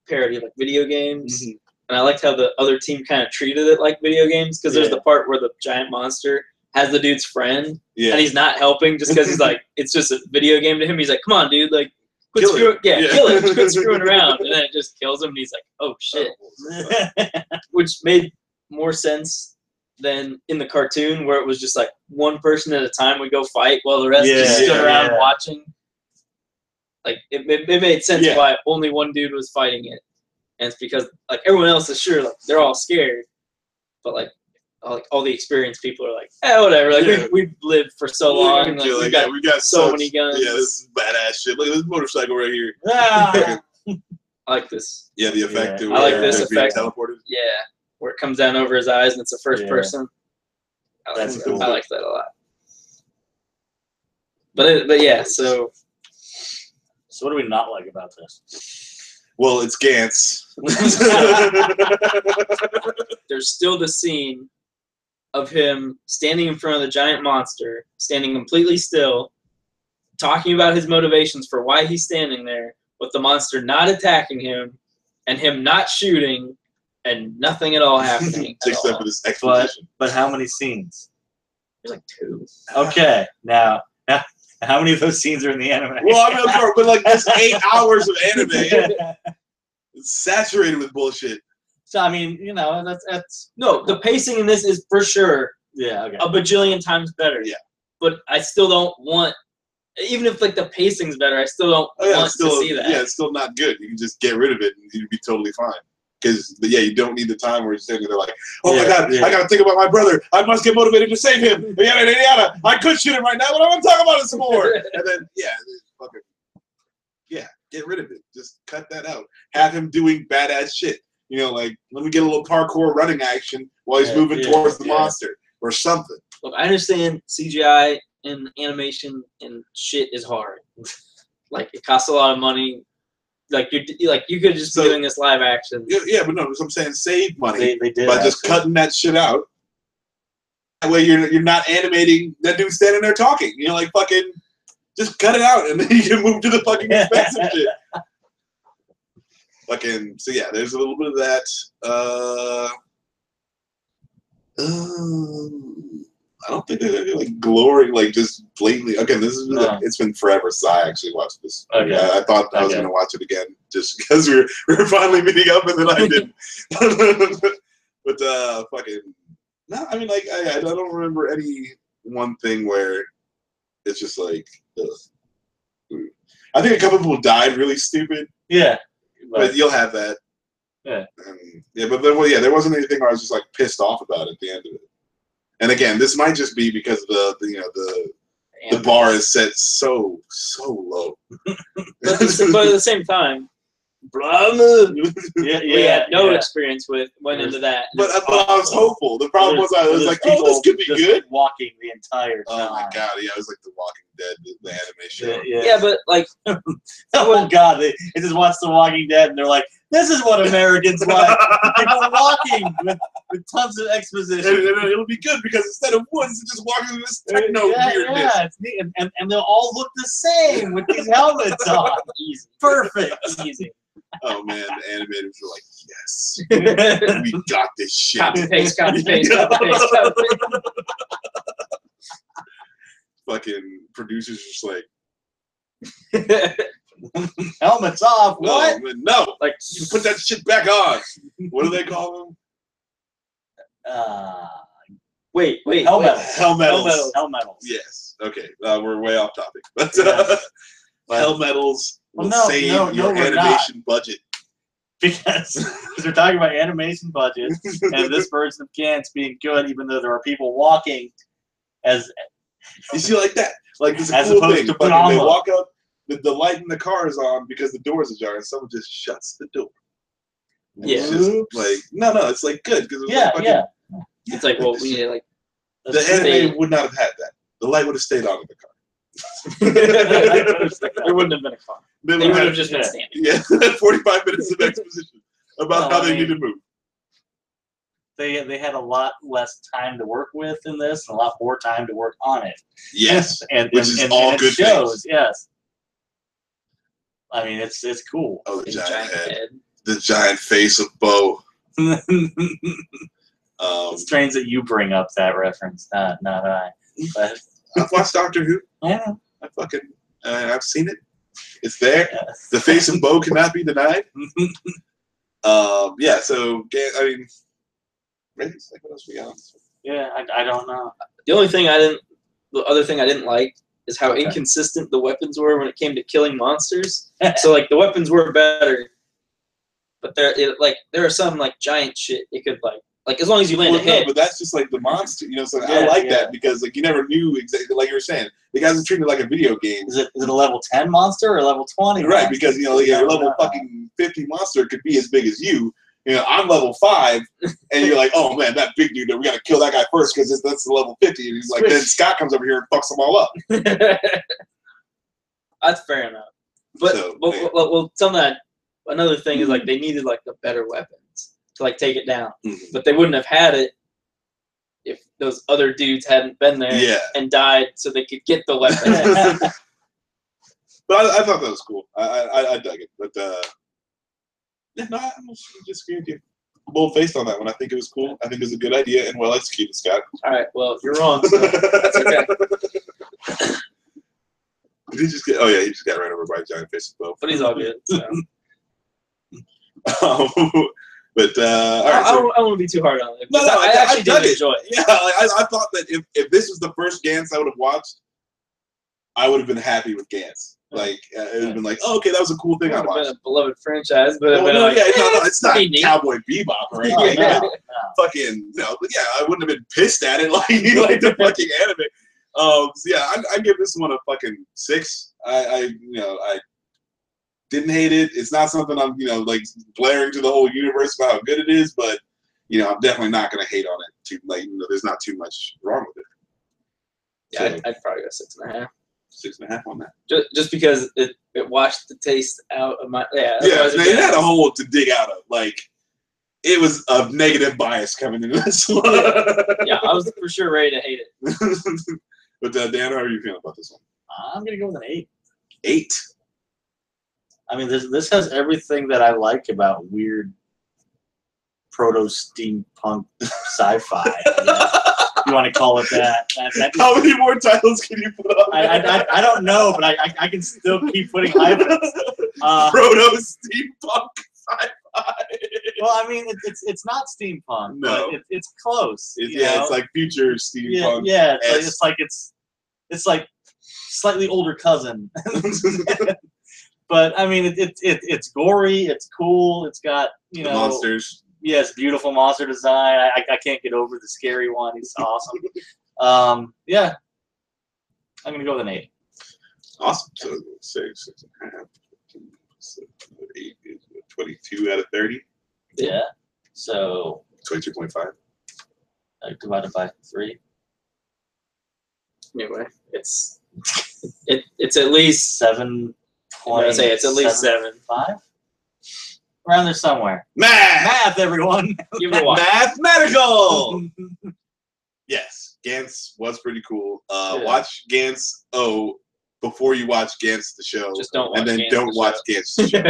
parody of like video games, and I liked how the other team kind of treated it like video games because there's the part where the giant monster has the dude's friend, and he's not helping just because he's like it's just a video game to him. He's like, come on, dude, like quit screwing, kill it, quit screwing around, and then it just kills him, and he's like, oh shit, which made more sense than in the cartoon where it was just like one person at a time would go fight while the rest just stood around watching. Like it made sense why only one dude was fighting it, and it's because like everyone else is sure like they're all scared, but like all the experienced people are like, whatever. Like we've lived for so long, and like, we got so many guns. Yeah, this is badass shit. Look at this motorcycle right here. I like this. Yeah, the effect. I like this effect. Teleported. Yeah. Where it comes down over his eyes and it's a first person. That's cool. I like that a lot. But yeah, so what do we not like about this? Well, it's Gantz. There's still the scene of him standing in front of the giant monster, standing completely still, talking about his motivations for why he's standing there, with the monster not attacking him and him not shooting. And nothing at all happening. Except for this exposition. But how many scenes? There's like 2. Okay, now how many of those scenes are in the anime? Well, I mean, but like this 8 hours of anime, it's saturated with bullshit. So I mean, that's no. The pacing in this is for sure. Yeah, okay. A bajillion times better. Yeah. But I still don't want. Even if like the pacing's better, I still don't want to see that. Yeah, it's still not good. You can just get rid of it and you'd be totally fine. Because you don't need the time where you're sitting there like, oh my god, I gotta think about my brother. I must get motivated to save him. Yada yada yada. I could shoot him right now, but I want to talk about it some more. And then get rid of it. Just cut that out. Have him doing badass shit. Like let me get a little parkour running action while he's moving towards the monster or something. Look, I understand CGI and animation and shit is hard. Like it costs a lot of money. Like you could just be doing this live action. Yeah, but no, I'm saying save money they did by just cutting that shit out. That way you're not animating that dude standing there talking. Like fucking just cut it out and then you can move to the fucking expensive shit. Fucking so yeah, there's a little bit of that. I don't think they're like glory, like just blatantly. Again, this is it's been forever since I actually watched this. Okay. I thought I was gonna watch it again just because we were finally meeting up, and then I didn't. But fucking no, I mean like I don't remember any one thing where it's just like. I think a couple people died really stupid. Yeah, but you'll have that. Yeah. But then there wasn't anything where I was just like pissed off about at the end of it. And again, this might just be because the bar is set so low. But at the same time, we had no experience went into that. But I was hopeful. The problem was I was like, oh, this could be good. Walking the entire time. Oh my god, yeah, it was like The Walking Dead, the animation. Yeah, but like, oh god, they just watch The Walking Dead and they're like, this is what Americans like. People walking with tons of exposition. And it'll be good because instead of woods, it's just walking through this techno weirdness. Yeah, it's neat. And they'll all look the same with these helmets on. Easy. Perfect. Easy. Oh man, the animators were like, yes, we got this shit. Copy paste, copy paste, copy paste, copy paste. Fucking producers just like, Helmets off. What? No. Like You put that shit back on. What do they call them? wait. Helmetals. Helmetals. Yes. Okay. We're way off topic, but Helmetals will save your animation budget. Because we're talking about animation budget and this version of Gantz being good, even though there are people walking as you see like that. Like it's a as cool opposed thing. to Fucking, they walk up, the light in the car is on because the doors are ajar, and someone just shuts the door. Yeah. It's just like no, it's like good because It's like well, we need like the anime would not have had that. The light would have stayed on in the car. There wouldn't have been a car. They would have just been standing. Yeah, 45 minutes of exposition about how they need to move. They had a lot less time to work with in this, and a lot more time to work on it. Yes, which is all good shows. Yes, I mean it's cool. Oh, the giant head, the giant face of Bo. It's strange that you bring up that reference, not I. But I've watched Doctor Who. Yeah, I've seen it. It's there. Yes. The face of Bo cannot be denied. Yeah. So I mean, ratings. Like what else we got? Yeah, I don't know. The other thing I didn't like is how inconsistent the weapons were when it came to killing monsters. So like the weapons were better, but there are some like giant shit it could like as long as you land a hit. But that's just like the monster, you know. So I like that because like you never knew exactly, like you were saying, the guys are treating it like a video game. Is it a level 10 monster or a level 20? Right, monster? Because you know, like a level fucking 50 monster could be as big as you. You know, I'm level 5, and you're like, oh man, that big dude, we gotta kill that guy first because that's the level 50. And he's like, then Scott comes over here and fucks them all up. That's fair enough. But well, another thing is like they needed like the better weapons to like take it down, but they wouldn't have had it if those other dudes hadn't been there and died, so they could get the weapon. But I thought that was cool. I dug it, but yeah, no, I'm just agreeing with you. Bold faced on that one. I think it was cool. I think it was a good idea and well executed, Scott. All right, well you're wrong. So that's okay. He just got ran over by a giant face of Bo. But he's all good. So. But all right, I don't want to be too hard on it. No, I actually did enjoy it. Yeah, I thought that if this was the first Gantz I would have watched, I would have been happy with Gantz. Like it would have been like, oh, okay, that was a cool thing I watched. Been a beloved franchise, but it's not Cowboy Bebop or anything. Fucking no, but yeah, I wouldn't have been pissed at it like the fucking anime. So yeah, I give this one a fucking 6. I didn't hate it. It's not something I'm like blaring to the whole universe about how good it is, but I'm definitely not gonna hate on it. There's not too much wrong with it. Yeah, so, I'd probably go 6.5. 6.5 on that. Just because it washed the taste out of my it had a hole to dig out of. Like it was a negative bias coming into this one. Yeah, I was for sure ready to hate it. But Dan, how are you feeling about this one? I'm gonna go with an 8. 8. I mean, this has everything that I like about weird proto-steampunk sci-fi. You want to call it that. How many more titles can you put on? I don't know, but I can still keep putting hyphens. Proto-steampunk sci-fi. Well, I mean, it's not steampunk, no. but it's close. It's like future steampunk. Yeah, it's like slightly older cousin. But I mean, it's gory. It's cool. It's got the monsters. Yes, beautiful monster design. I can't get over the scary one. He's awesome. Yeah, I'm gonna go with an 8. Awesome. So 6.5. 8 is 22 out of 30. Yeah. So 22.5. Divided by 3. Anyway, it's at least 7. I'm gonna say it's at least 7. 5. Around there somewhere. Math, everyone. Mathematical. Yes, Gantz was pretty cool. Watch Gantz 0 before you watch Gantz the show. Just don't watch and then Gantz don't the watch show. Gantz the show.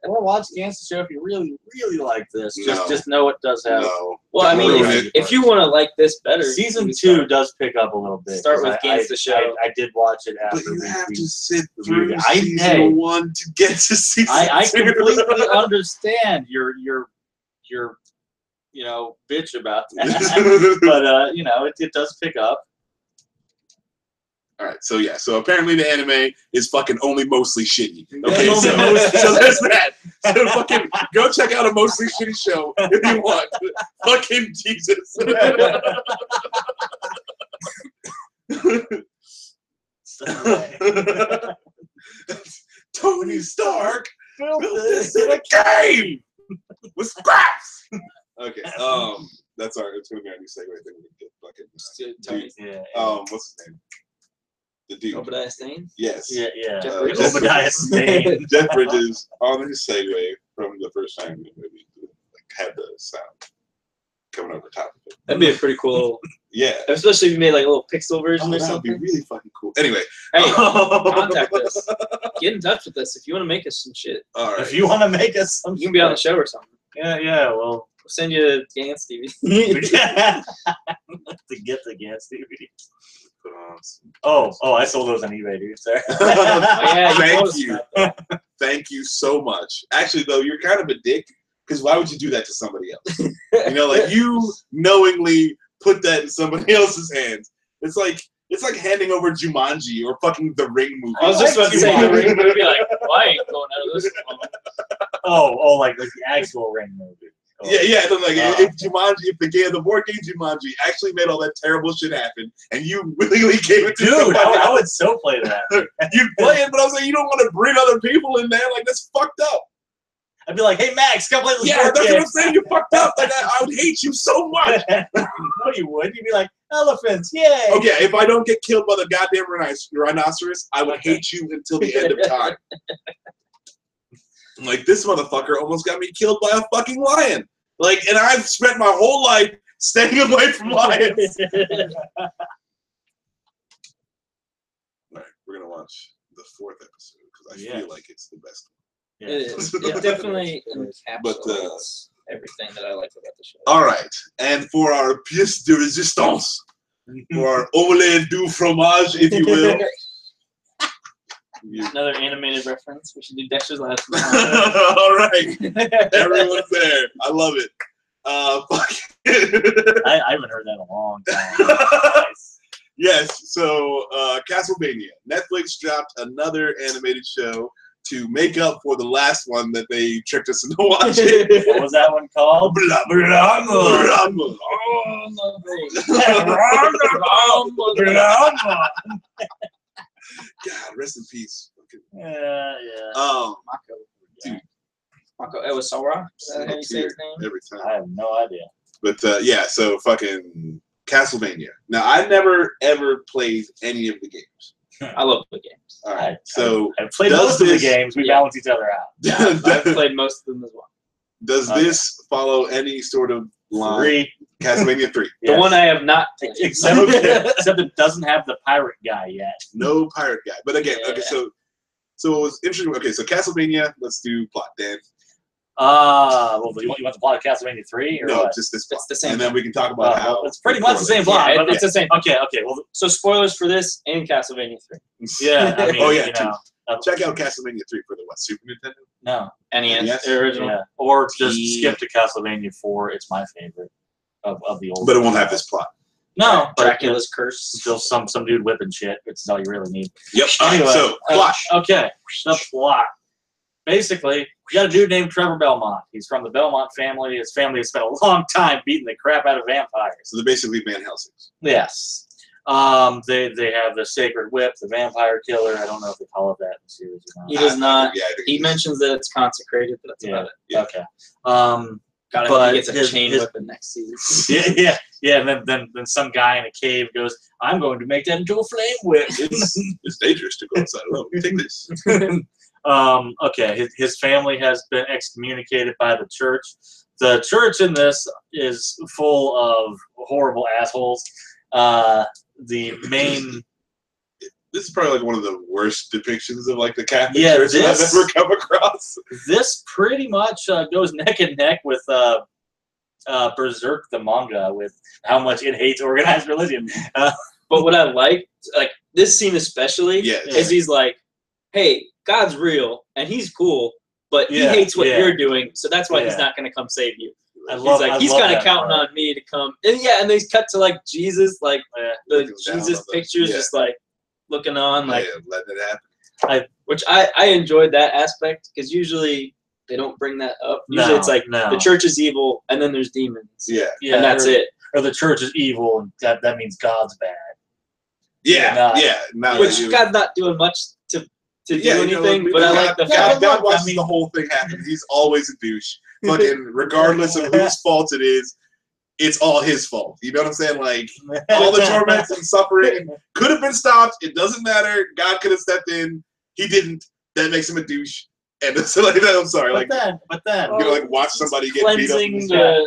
Or watch Gantz the show if you really, really like this. No. Just know it does have. No. Well, I mean, Ruin it. if you want to like this better, Season you 2 start- does pick up a little bit. Start with 'cause Gantz the show. I did watch it after. But you have we- to sit reviewed through it. season hey. 1 to get to season 2. I completely understand your bitch about that. But you know, it does pick up. All right, so yeah, so apparently the anime is fucking only mostly shitty. Okay, Only so, mostly- so there's that. So fucking go check out a mostly shitty show if you want. Fucking Jesus. Tony Stark built this in a cave with scraps. Okay, that's our. It's gonna be our new segue thing. We get fucking Tony. Yeah. what's his name? The dude. Obadiah Stane? Yes. Yeah. Jeff Bridges. Obadiah Stane. Jeff Bridges on his segue from the first time in the movie, had the sound coming over top of it. That'd be a pretty cool, Yeah. especially if you made like a little pixel version Oh, or that would be something. really fucking cool. Anyway. Hey, contact us. Get in touch with us if you want to make us some shit. All right. If you want to make us some, You can be on the show or something. Yeah. Well, We'll send you Gantz TV. to get the Gantz DVD. Put on some- Oh, I sold those on eBay, dude. Sorry. yeah, you told Thank us you. about that. Thank you so much. Actually, though, you're kind of a dick because why would you do that to somebody else? You know, like you knowingly put that in somebody else's hands. It's like handing over Jumanji or fucking The Ring movie. I was just about to say the Ring movie. Like, well, I ain't going out of this one. Oh, like the actual Ring movie. Oh. Yeah. Then like if the board game Jumanji actually made all that terrible shit happen, and you willingly gave it to Dude, somebody I else, would so play that. you'd play it, but I was like, you don't want to bring other people in there. Like that's fucked up. I'd be like, hey, Max, come play this Yeah, board that's game. what I'm saying. You fucked up. Like I would hate you so much. No, you would. You'd be like, elephants, yay. Okay, if I don't get killed by the goddamn rhinoceros, I would hate you until the end of time. Like, this motherfucker almost got me killed by a fucking lion. Like, and I've spent my whole life staying away from lions. All right, we're going to watch the 4th episode because I feel like it's the best one. It is. It definitely encapsulates But, everything that I like about the show. All right, and for our pièce de résistance, for our omelette du fromage, if you will. Another animated reference. We should do Dexter's Last. All right, everyone's there. I love it. Fuck. I haven't heard that in a long time. Yes, so Castlevania. Netflix dropped another animated show to make up for the last one that they tricked us into watching. What was that one called? Blah, blah, blah, blah. God, rest in peace. Yeah. Mako. Dude. Mako Ewasora? Is that how you say his name? Every time. I have no idea. But yeah, so fucking Castlevania. Now, I never ever played any of the games. I love the games. All right, so I've played does most of the this- games. We balance each other out. I've played most of them as well. does this follow any sort of line? 3. Castlevania 3. The one I have not played. Except it doesn't have the pirate guy yet. No pirate guy. But again, Yeah. okay, so it was interesting. Okay, so Castlevania, let's do plot, Dan. Well, you want the plot of Castlevania 3 or No, what? just this plot. It's the same And then we can talk about how it's pretty much the same plot. Yeah, but it's the same. Okay. Well, So spoilers for this and Castlevania 3. yeah. I mean, Oh, yeah, you know, Check out Castlevania 3 for the what? Super Nintendo? no. NES, Yes. the original. Yeah. Or just P- skip to Castlevania 4. It's my favorite of the old. But it won't have this plot. No, but Dracula's Curse. still some dude whipping shit. It's all you really need. Yep. All right, Anyway, so plot. Okay, the plot. Basically, we got a dude named Trevor Belmont. He's from the Belmont family. His family has spent a long time beating the crap out of vampires. So they're basically Van Helsing's. Yes. They have the sacred whip, the vampire killer. I don't know if they call it that in the series or not. He does not. Yeah, I think He it's- mentions that it's consecrated, but that's Yeah. about it. Yeah. Okay. God, I But hope he gets a his- chain his- weapon next season. Yeah. And then some guy in a cave goes, "I'm going to make that into a flame whip." It's dangerous to go outside alone. Take this. Okay, his family has been excommunicated by the church. The church in this is full of horrible assholes. The main This is probably like one of the worst depictions of like the Catholic Yeah, Church that I've ever come across. This pretty much goes neck and neck with Berserk the manga, with how much it hates organized religion. But what I like this scene especially, is he's like, hey, God's real and he's cool, but he hates what you're doing, so that's why he's not going to come save you. He's kind of counting on me to come. And then he's cut to like Jesus, like the Jesus pictures, just like looking on, like letting it happen. Which I enjoyed that aspect, because usually they don't bring that up. Usually it's like the church is evil and then there's demons. Yeah, and that's it. Or the church is evil and that means God's bad. Which God's not doing much to do anything, but I like the fact God watches the whole thing happen. He's always a douche. Fucking regardless of whose fault it is, it's all his fault. You know what I'm saying? Like, all the torments and suffering could have been stopped. It doesn't matter. God could have stepped in. He didn't. That makes him a douche. And so, like, I'm sorry. But then, you know, like, watch somebody get beat up.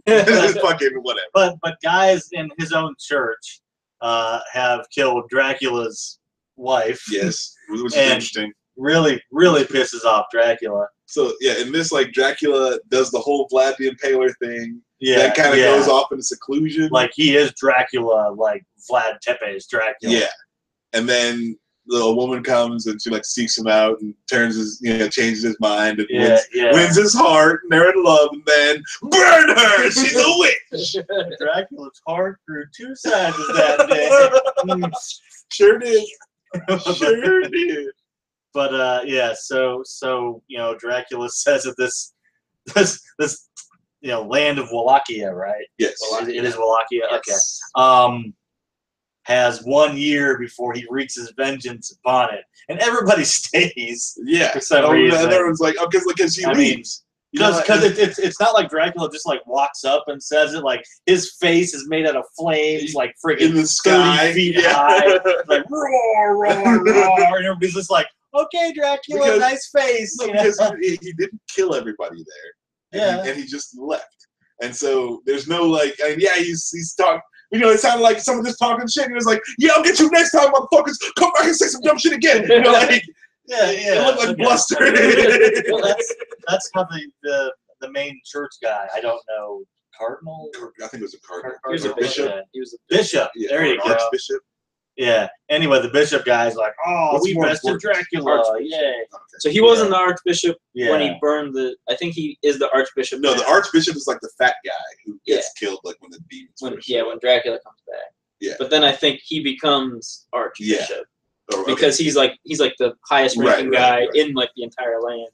Whatever. Fucking whatever. But guys in his own church have killed Dracula's wife. Yes, which is interesting. Really, really pisses off Dracula. So yeah, in this, like, Dracula does the whole Vlad the Impaler thing. Yeah, that kind of goes off into seclusion. Like, he is Dracula, like Vlad Tepes Dracula. Yeah, and then the woman comes and she like seeks him out and turns his, changes his mind and wins his heart, and they're in love, and then burn her. She's a witch. Dracula's heart grew 2 sizes that day. Sure did. Sure did. But so Dracula says that this land of Wallachia, right? Yes, it is Wallachia. Yes. Okay. Has 1 year before he wreaks his vengeance upon it, and everybody stays. Yeah, for some reason. And everyone's like, because he leaves. Because it's not like Dracula just like walks up and says it. Like, his face is made out of flames, like friggin' in the sky, 30 feet high, like roar, roar, roar, and everybody's just like, okay, Dracula, nice face. Because he didn't kill everybody there, and he just left. And so there's no like, he's talking. It sounded like someone just talking shit, and it was like, yeah, I'll get you next time, motherfuckers. Come back and say some dumb shit again. Like, it looked like bluster. Well, that's how the main church guy, I don't know, cardinal? I think it was a cardinal. He was a bishop. He was a bishop. Yeah, there you go. Archbishop. Yeah. Anyway, the bishop guy's like, we bested Dracula. Yeah. Okay. So he wasn't the archbishop when he burned I think he is the archbishop. No, the archbishop is like the fat guy who gets killed like when the demons. When Dracula comes back. Yeah. But then I think he becomes archbishop because he's like the highest ranking guy in like the entire land,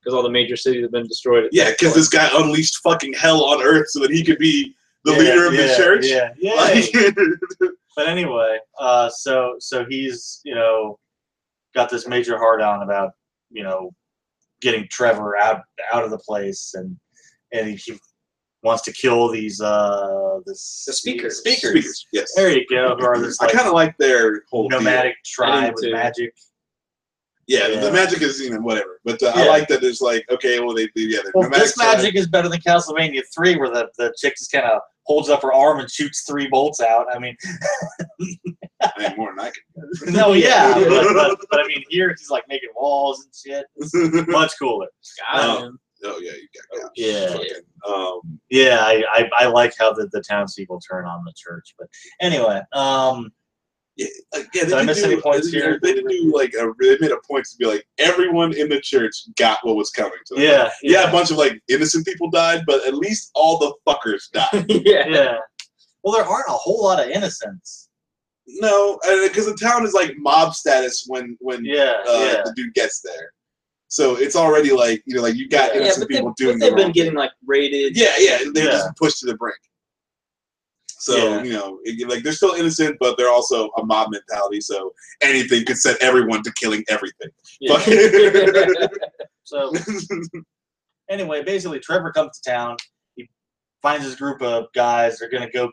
because all the major cities have been destroyed. Yeah, because this guy unleashed fucking hell on earth so that he could be the leader of the church. Yeah. But anyway, so he's got this major hard on about getting Trevor out of the place, and he wants to kill these the speakers. Yes, there you go. Who are this, I kind of like their whole nomadic tribe with magic. Yeah, the magic is whatever, but I like that there's like, okay, well they do this magic is better than Castlevania 3, where the chick just kind of holds up her arm and shoots 3 bolts out. I mean, more than I can. No, but I mean, here he's like making walls and shit. It's much cooler. Oh yeah, you got I like how the townspeople turn on the church. But anyway, did I miss any points here? They didn't do like they made a point to be like, everyone in the church got what was coming to them. A bunch of like innocent people died, but at least all the fuckers died. Well, there aren't a whole lot of innocents. No, because the town is like mob status when the dude gets there. So it's already like you got innocent people doing. They've been getting like raided. They're just pushed to the brink. So, they're still innocent, but they're also a mob mentality, so anything could set everyone to killing everything. Yeah. So, anyway, basically, Trevor comes to town. He finds his group of guys. They're going to go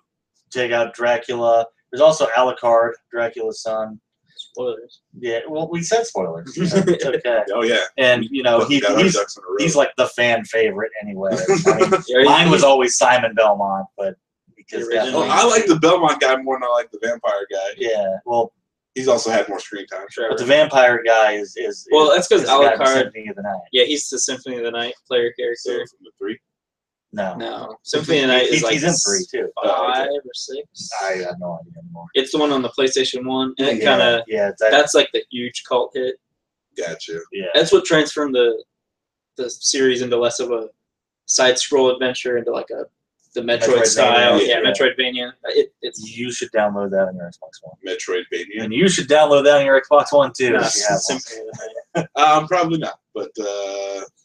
take out Dracula. There's also Alucard, Dracula's son. Spoilers. Yeah, well, we said spoilers. It's okay. Oh, yeah. And, he's like the fan favorite anyway. I mean, mine was always Simon Belmont, but... I like the Belmont guy more than I like the vampire guy. Yeah, well, He's also had more screen time. Trevor. But the vampire guy is well, that's because the guy from Alucard. Symphony of the Night. Yeah, he's the Symphony of the Night player character. So from the 3. No, Symphony of the Night is like he's in 3 too. 5 or 6. I have no idea anymore. It's the one on the PlayStation 1, and it kind of that's like the huge cult hit. Gotcha. Yeah, That's what transformed the series into less of a side scroll adventure into like the Metroid style. Yeah, Metroidvania. It's you should download that on your Xbox One. Metroidvania. And you should download that on your Xbox One too. not If you have one. Symphony of the Night. Probably not, but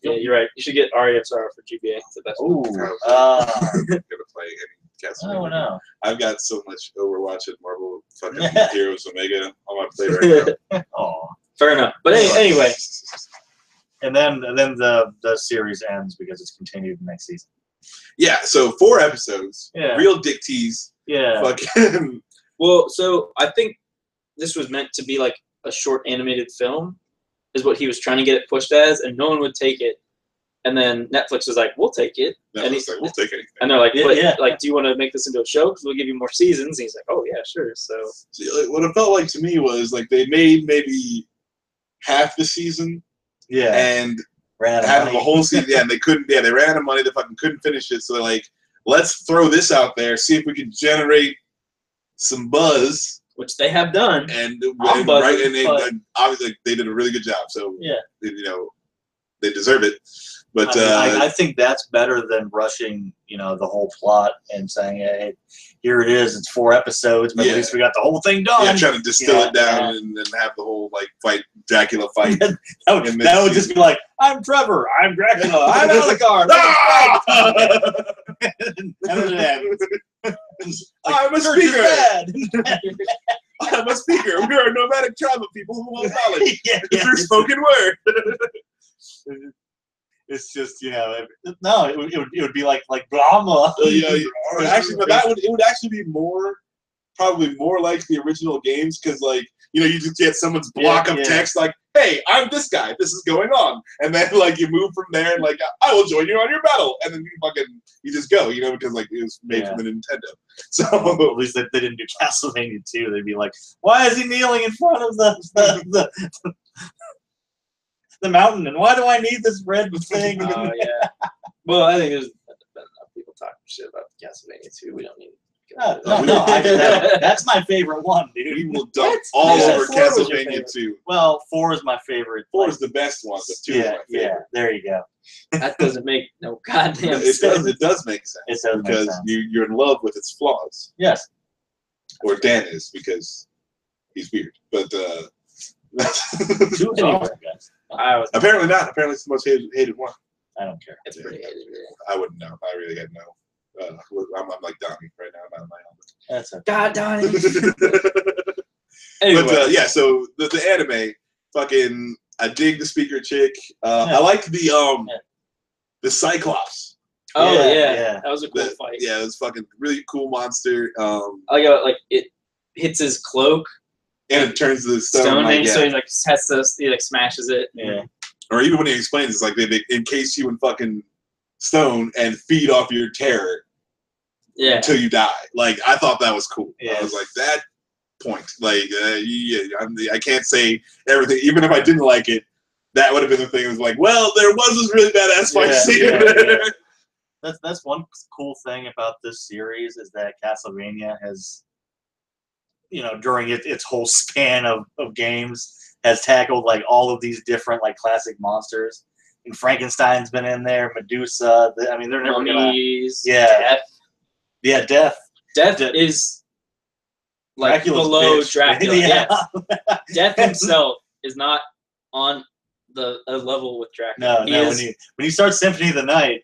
Yeah, you're right. You should get Aria of Sorrow for GBA. It's the best one. Ooh, I'm gonna play any Castlevania. oh no. I've got so much Overwatch and Marvel fucking Heroes Omega on my plate right now. Oh. Fair enough. But anyway, And then the series ends because it's continued next season. Yeah, so 4 episodes. Yeah. Real dick tease. Yeah. Fucking. well, so I think this was meant to be like a short animated film, is what he was trying to get it pushed as, and no one would take it. And then Netflix was like, "We'll take it." And he's like, "We'll take anything." And they're like, Yeah, "But yeah. like, do you want to make this into a show? Because we'll give you more seasons." And he's like, "Oh yeah, sure." So See, like, what it felt like to me was like they made maybe half the season Yeah. and Ran out of half of money. a whole season. Yeah, and they couldn't. Yeah, they ran out of money. They fucking couldn't finish it. So they're like, let's throw this out there, see if we can generate some buzz. which they have done. And I'm buzzing, but- and obviously they did a really good job. So Yeah. you know, they deserve it. But I think that's better than rushing, the whole plot and saying, "Hey, here it is. It's 4 episodes, but Yeah. at least we got the whole thing done." yeah, trying to distill Yeah, it down yeah. and then have the whole like Dracula fight. that would in just mid-season. be like, "I'm Trevor. I'm Dracula. I'm Alucard." Ah! And then it ends. I'm a "Church is speaker. bad." I'm a speaker. We are nomadic tribe of people who want knowledge yeah, through spoken word. It's just no, it would be like Brahma. Actually, but it would actually be probably more like the original games because you just get someone's block of text like, "Hey, I'm this guy. This is going on," and then you move from there and "I will join you on your battle," and then you just go, because it was made for the Nintendo. So at least they didn't do Castlevania 2. They'd be like, "Why is he kneeling in front of the mountain? And why do I need this red thing?" Oh yeah. Well, I think there's been enough people talking shit about Castlevania 2. We don't need. No. That's my favorite one, dude. we will dump What? all Yeah, over 4 was your Castlevania favorite. 2. Well, 4 is my favorite. 4 is the best one, but 2 is my Yeah, favorite. there you go. That doesn't make no goddamn It sense. does make sense. It does make because sense. you're in love with its flaws. Yes. Or Dan is because he's weird. But 2 is Anyway. awesome, guys. apparently not. Apparently it's the most hated one. I don't care. It's pretty hated. I wouldn't know. I really got no. I'm like Donnie right now. I'm on my That's okay. God, Donnie. own. Anyway, But yeah, so the anime, fucking, I dig the speaker chick. I liked the Cyclops. oh Yeah, yeah, that was a cool fight. Yeah, it was fucking really cool monster. I like how it hits his cloak, And it turns to the stone, like, so he has to he smashes it. Yeah. or even when he explains, it's like they encase you in fucking stone and feed off your terror Yeah. until you die. I thought that was cool. Yeah. I was like, that point. I can't say everything. Even if I didn't like it, that would have been the thing. It was like, well, there was this really badass fight scene. That's one cool thing about this series is that Castlevania has, during its whole span of games, has tackled all of these different classic monsters. And Frankenstein's been in there, Medusa. They're never gonna. Mummies, Yeah. Death. Death. Death is Dracula's below bitch. Dracula. Yeah. Yeah. Death himself is not on a level with Dracula. No. When you start Symphony of the Night,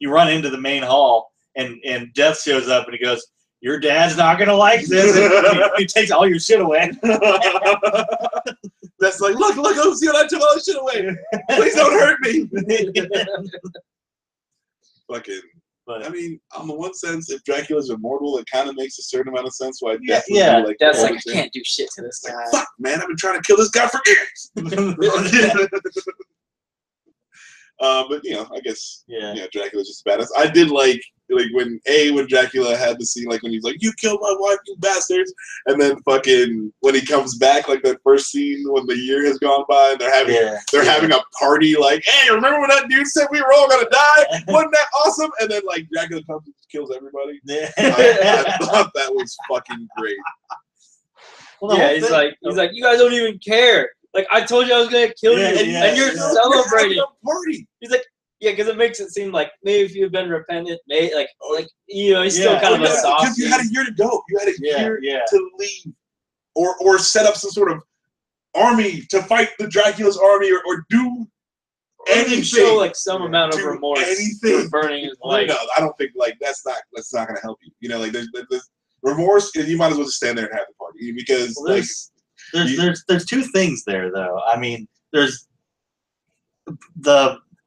you run into the main hall and Death shows up and he goes, "Your dad's not gonna like this." And he takes all your shit away. That's like, look, see what I took all this shit away. Please don't hurt me. Fucking. But on the one sense, if Dracula's immortal, it kind of makes a certain amount of sense why Yeah, Death would yeah. be That's all I the same. can't do shit to this guy. Fuck, man, I've been trying to kill this guy for years. But I guess yeah. Dracula's just badass. I did like like when Dracula had the scene, like when he's like, "You killed my wife, you bastards," and then fucking when he comes back, like that first scene when the year has gone by and they're having a party, like, "Hey, remember when that dude said we were all gonna die? Wasn't that awesome?" And then like Dracula comes and kills everybody. I thought that was fucking great. Well, yeah, he's like, you guys don't even care. Like, I told you I was gonna kill you, and you're celebrating. Party. He's like, yeah, because it makes it seem like maybe if you've been repentant, maybe like you know, he's still kind of a soft. Because you had a year to go. You had a year to leave, or set up some sort of army to fight the Dracula's army, or do anything. Show like some amount of remorse for burning his life. No, I don't think like that's not gonna help you. You know, like there's remorse, and you might as well just stand there and have the party because there's two things there though. I mean, there's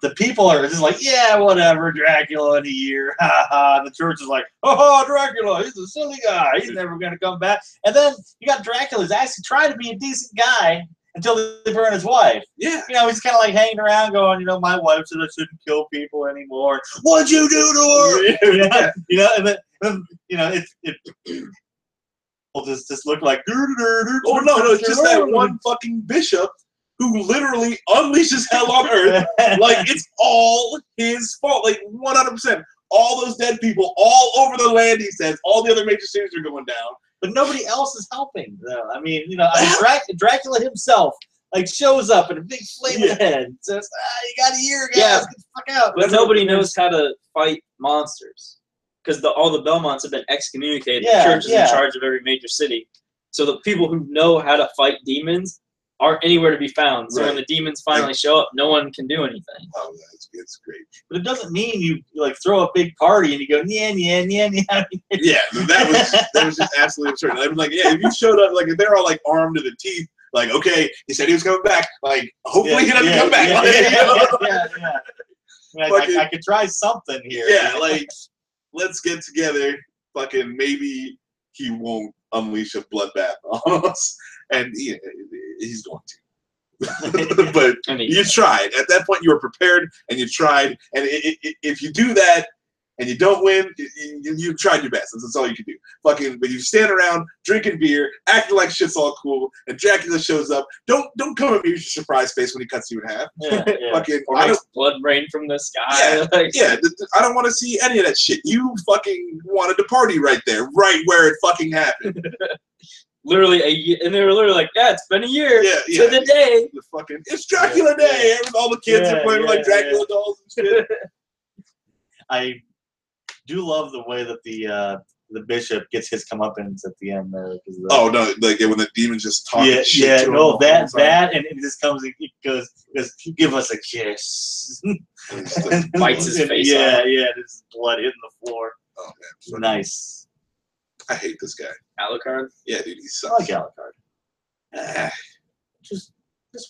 the people are just like, yeah, whatever, Dracula in a year, ha ha. The church is like, oh, Dracula, he's a silly guy, he's never gonna come back. And then you got Dracula who's actually trying to be a decent guy until they burn his wife. Yeah, you know, he's kind of like hanging around, going, you know, my wife said I shouldn't kill people anymore. What'd you do to her? You know, and then you know, it will just look like. Oh no, it's just that one fucking bishop who literally unleashes hell on earth. Like, it's all his fault. Like, 100%. All those dead people all over the land, he says. All the other major cities are going down. But nobody else is helping, though. I mean, you know, Dracula himself, like, shows up in a big flaming head and says, you got a year, guys. Get the fuck out. But nobody knows how to fight monsters. Because all the Belmonts have been excommunicated. The church is in charge of every major city. So the people who know how to fight demons aren't anywhere to be found. So when the demons finally show up, no one can do anything. Oh, it's great. But it doesn't mean you like throw a big party and you go, yeah. Yeah, that was just absolutely absurd. I was like, yeah, if you showed up, like, if they're all like armed to the teeth, like, okay, he said he was coming back. Like, hopefully he doesn't come back. I could try something here. Yeah, like, let's get together. Fucking maybe he won't unleash a bloodbath on us. And he's going to. But you tried. At that point, you were prepared, and you tried. And if you do that, and you don't win, you tried your best. That's all you can do. Fucking, but you stand around drinking beer, acting like shit's all cool, and Dracula shows up. Don't come at me with your surprise face when he cuts you in half. Fucking, or makes blood rain from the sky. I don't want to see any of that shit. You fucking wanted to party right there, right where it fucking happened. Literally a year, and they were literally like, "Yeah, it's been a year to the day. The fucking it's Dracula Day." All the kids are playing like Dracula dolls and shit. I do love the way that the bishop gets his comeuppance at the end there. Oh no! Like when the demons just talk. Shit to him that, and it just comes and it goes, give us a kiss. And bites his face. Yeah, there's blood hitting the floor. Oh man, nice. I hate this guy. Alucard? Yeah, dude, he sucks. I like Alucard. Just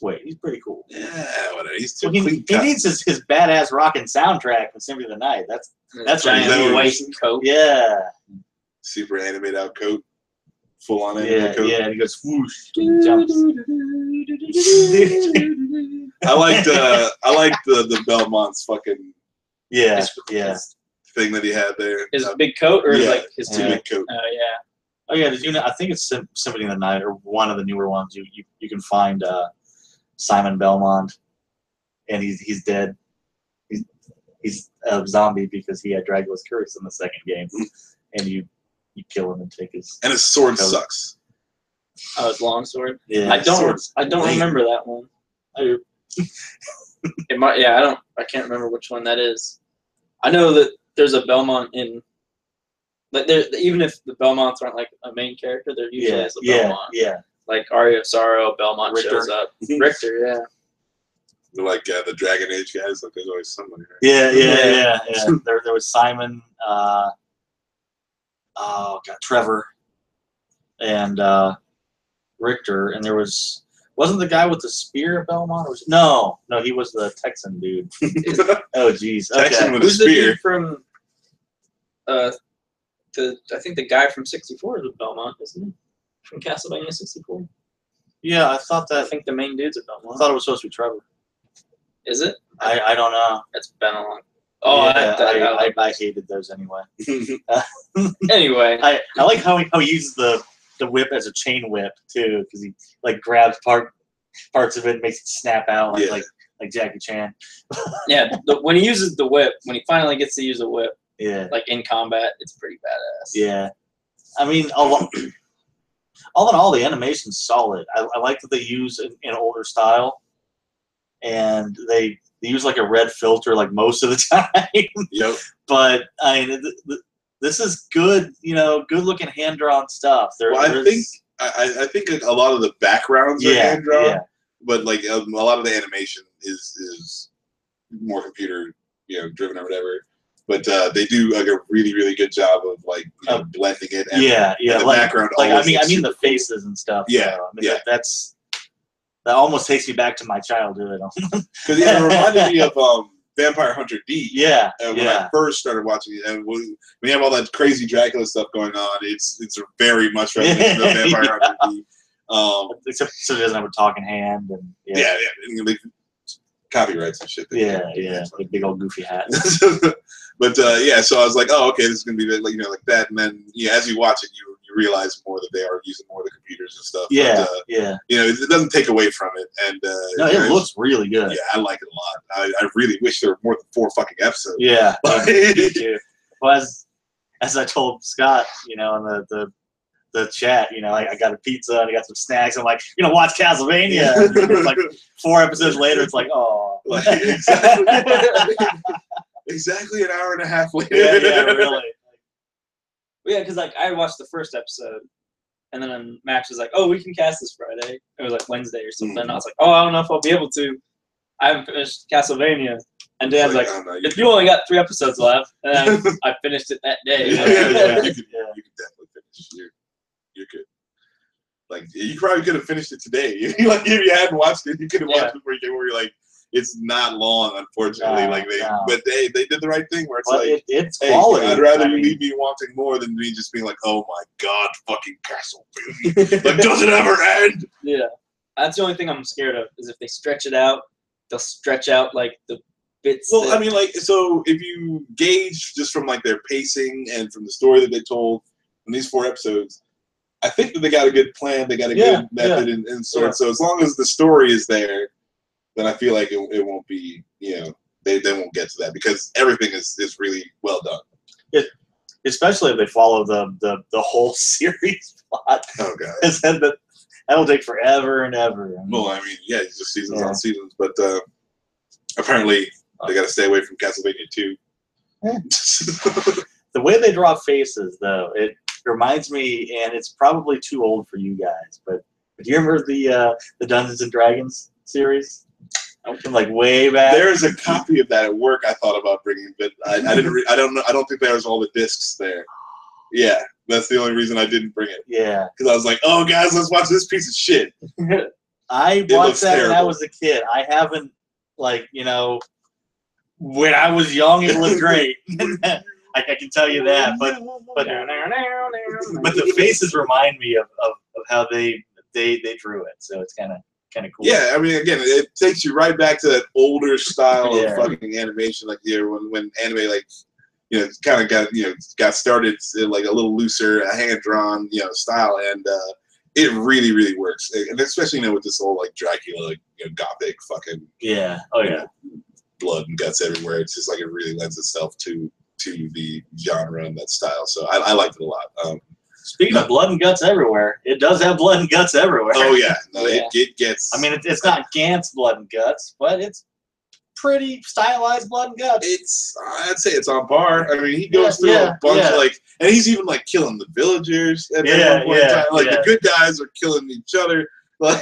wait. He's pretty cool. Yeah, whatever. He's too clean. He needs his badass rocking soundtrack from Symphony of the Night. That's giant white coat. Yeah. Super animated out coat. Full on animated coat. Yeah, and he goes whoosh. And he jumps. I like the Belmont's fucking thing that he had there. His big coat, or like his big coat. Oh yeah, did you know? I think it's Symphony of the Night, or one of the newer ones. You can find Simon Belmont, and he's dead. He's a zombie because he had Dracula's curse in the second game, and you kill him and take his. And his sword sucks. Oh, his long sword. Yeah, I don't remember that one. It might. Yeah, I can't remember which one that is. I know that there's a Belmont in. Like even if the Belmonts aren't like a main character, they're usually as a Belmont. Yeah. Like Aria of Sorrow, Belmont Richter. shows up. Richter, yeah. Like the Dragon Age guys, like there's always somebody. Right? Yeah. There was Simon. Trevor, and Richter, and there wasn't the guy with the spear of Belmont? Or no, he was the Texan dude. Oh jeez, Texan with a Who's spear. the dude from? I think the guy from 64 is with Belmont, isn't he? From Castlevania 64. Yeah, I thought that. I think the main dude's at Belmont. I thought it was supposed to be Trevor. Is it? I don't know. It's been a long. Oh, yeah, I hated those anyway. Anyway, I like how he uses the whip as a chain whip too, because he like grabs parts of it and makes it snap out like Jackie Chan. Yeah, when he uses the whip, when he finally gets to use a whip, like in combat, it's pretty badass. Yeah, I mean, all in all, the animation's solid. I like that they use an older style, and they use like a red filter like most of the time. Yep. But I mean, this is good. Good looking hand drawn stuff. I think a lot of the backgrounds are hand drawn, but like a lot of the animation is more computer driven or whatever. But they do like a really, really good job of like blending it. And, and the background. Like I mean the faces and stuff. Yeah, that almost takes me back to my childhood. Because it reminded me of Vampire Hunter D. Yeah. When I first started watching it, and when you have all that crazy Dracula stuff going on, it's very much reminiscent of Vampire Hunter D. Except so it doesn't have a talking hand and and like, copyrights and shit. The big old goofy hat. But so I was like, oh, okay, this is gonna be like like that, and then as you watch it, you realize more that they are using more of the computers and stuff. It doesn't take away from it, and no, it looks really good. Yeah, I like it a lot. I really wish there were more than 4 fucking episodes. Yeah, me too. Well, as I told Scott, in the chat, I got a pizza and I got some snacks. I'm like, watch Castlevania. And it's like 4 episodes later, it's like, oh, exactly an hour and a half later. Yeah, really. Yeah, because I watched the first episode, and then Max was like, "Oh, we can cast this Friday." It was like Wednesday or something. I was like, "Oh, I don't know if I'll be able to. I haven't finished Castlevania." And Dan's like, oh, no, "If you only got 3 episodes left," and I finished it that day. You can definitely finish. You're good. Like you probably could have finished it today. If you hadn't watched it, you could have watched it before you came over. You're like, it's not long, unfortunately. But they did the right thing where it's it's quality. I'd rather you leave me wanting more than me just being like, oh my god, fucking Castlevania. Like, does it ever end? Yeah, that's the only thing I'm scared of is if they stretch it out, they'll stretch out like the bits. Well, I mean, so if you gauge just from like their pacing and from the story that they told in these 4 episodes, I think that they got a good plan. They got a good method and sort. Yeah. So as long as the story is there, then I feel like it won't be, they won't get to that because everything is really well done. Especially if they follow the whole series plot. Oh god, that'll take forever and ever. Well, I mean, it's just seasons on seasons, but apparently they got to stay away from Castlevania 2. The way they draw faces, though, it reminds me, and it's probably too old for you guys, but do you remember the Dungeons and Dragons series? From like way back. There's a copy of that at work I thought about bringing, but I didn't. I don't know. I don't think there was all the discs there. Yeah, that's the only reason I didn't bring it. Yeah, because I was like, oh guys, let's watch this piece of shit. I watched that when I was a kid. I haven't when I was young, it was great. I can tell you that, but the faces remind me of how they drew it, so it's kind of cool. Yeah, I mean, again, it takes you right back to that older style of fucking animation, like when anime kind of got started like a little looser, a hand drawn style, and it really really works, and especially with this whole like Dracula gothic fucking blood and guts everywhere. It's just like it really lends itself to the genre and that style. So I liked it a lot. Speaking of blood and guts everywhere, it does have blood and guts everywhere. Oh yeah, no, it gets. I mean, it's not Gantz blood and guts, but it's pretty stylized blood and guts. I'd say it's on par. I mean, he goes through a bunch of and he's even like killing the villagers at one point in time. Like the good guys are killing each other. Like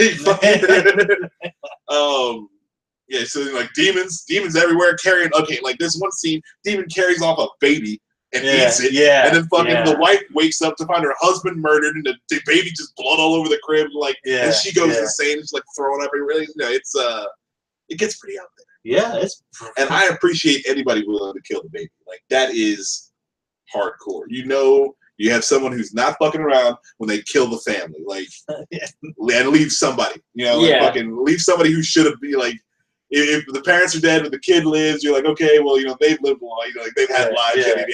so like demons everywhere carrying. Okay, like this one scene, demon carries off a baby and eats it. Yeah. And then fucking the wife wakes up to find her husband murdered and the baby just blood all over the crib. And she goes insane. She's like throwing up everywhere. It gets pretty out there. Yeah, and I appreciate anybody willing to kill the baby. Like that is hardcore. You have someone who's not fucking around when they kill the family. Like and leave somebody. Fucking leave somebody who should have been like if the parents are dead and the kid lives, you're like, okay, well, they've lived long, like they've had lives, At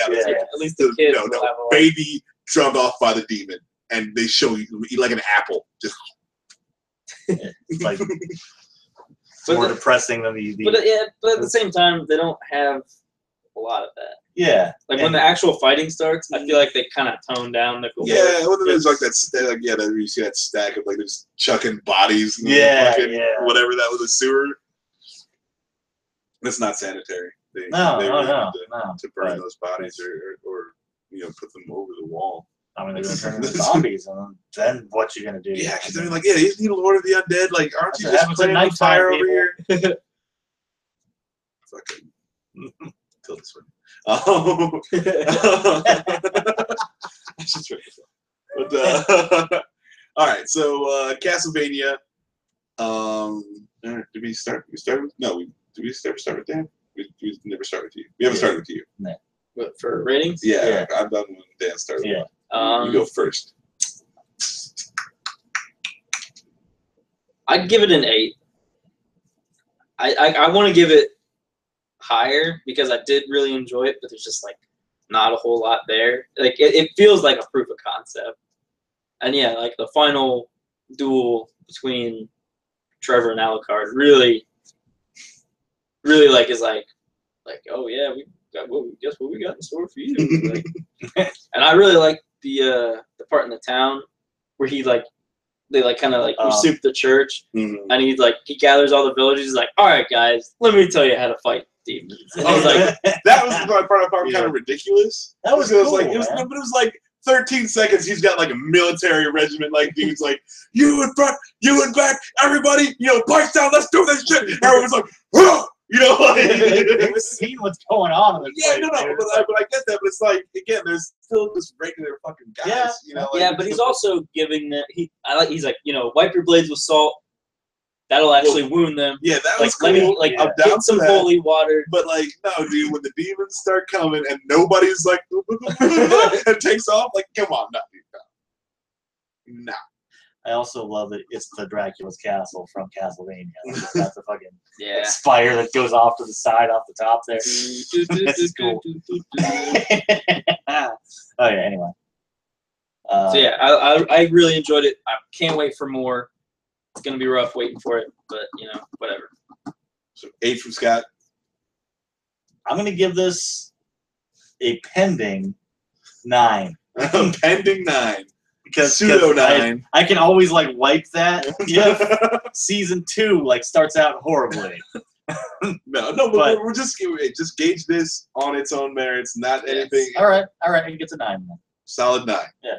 least the kid will have a life. Baby drummed off by the demon, and they show you like an apple, just it's like more depressing than the. But at the same time, they don't have a lot of that. Yeah, like when the actual fighting starts, I feel like they kind of tone down the gore. Yeah, well, there's like that, you see that stack of like just chucking bodies. And whatever that was, a sewer. It's not sanitary. They to burn those bodies or put them over the wall. I mean, they're going to turn into zombies, and then what you going to do? Yeah, because they're like, isn't he the Lord of the Undead? Like, aren't you just putting the fire over here? Fucking kill this one. But all right, so Castlevania. Did we start? No, did we start with Dan? We never started with you. We haven't started with you. No. What, for ratings? Yeah, I'm done when Dan started. Yeah. You go first. I'd give it an 8. I want to give it higher because I did really enjoy it, but there's just like not a whole lot there. Like it feels like a proof of concept, and yeah, like the final duel between Trevor and Alucard really like is like oh yeah, we got guess what we got in store for you. Like, and I really like the part in the town where they kind of usurp the church, and he gathers all the villagers. He's like, all right guys, let me tell you how to fight demons. And I was like, that was the part I found kind of ridiculous. That was cool, but it was like 13 seconds. He's got like a military regiment, like dudes like you in front, you in back, everybody, punch down, let's do this shit. Everyone's like, whoa! They've seen what's going on. But I get that. But it's like, again, there's still just regular fucking guys. But he's also giving that he's like, wipe your blades with salt. That'll actually wound them. Yeah, that was cool. Let me get some holy water. But no, dude, when the demons start coming and nobody's like and takes off, like, come on, no, dude, no. I also love that it's the Dracula's castle from Castlevania. It's got the fucking spire that goes off to the side, off the top there. That's cool. Oh yeah. Anyway. So yeah, I really enjoyed it. I can't wait for more. It's gonna be rough waiting for it, but whatever. So 8 from Scott. I'm gonna give this a pending 9. Pending 9. Because pseudo 9. I can always wipe that if season 2 starts out horribly. No, but we're just gauge this on its own merits, not anything. All right, it gets a 9 then. Solid 9. Yeah,